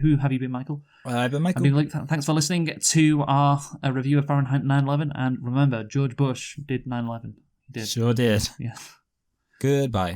Who have you been, Michael? I've been Michael. I've been Luke. Thanks for listening to our review of Fahrenheit 9/11. And remember, George Bush did 9/11. He did. Sure did. Yeah. Goodbye.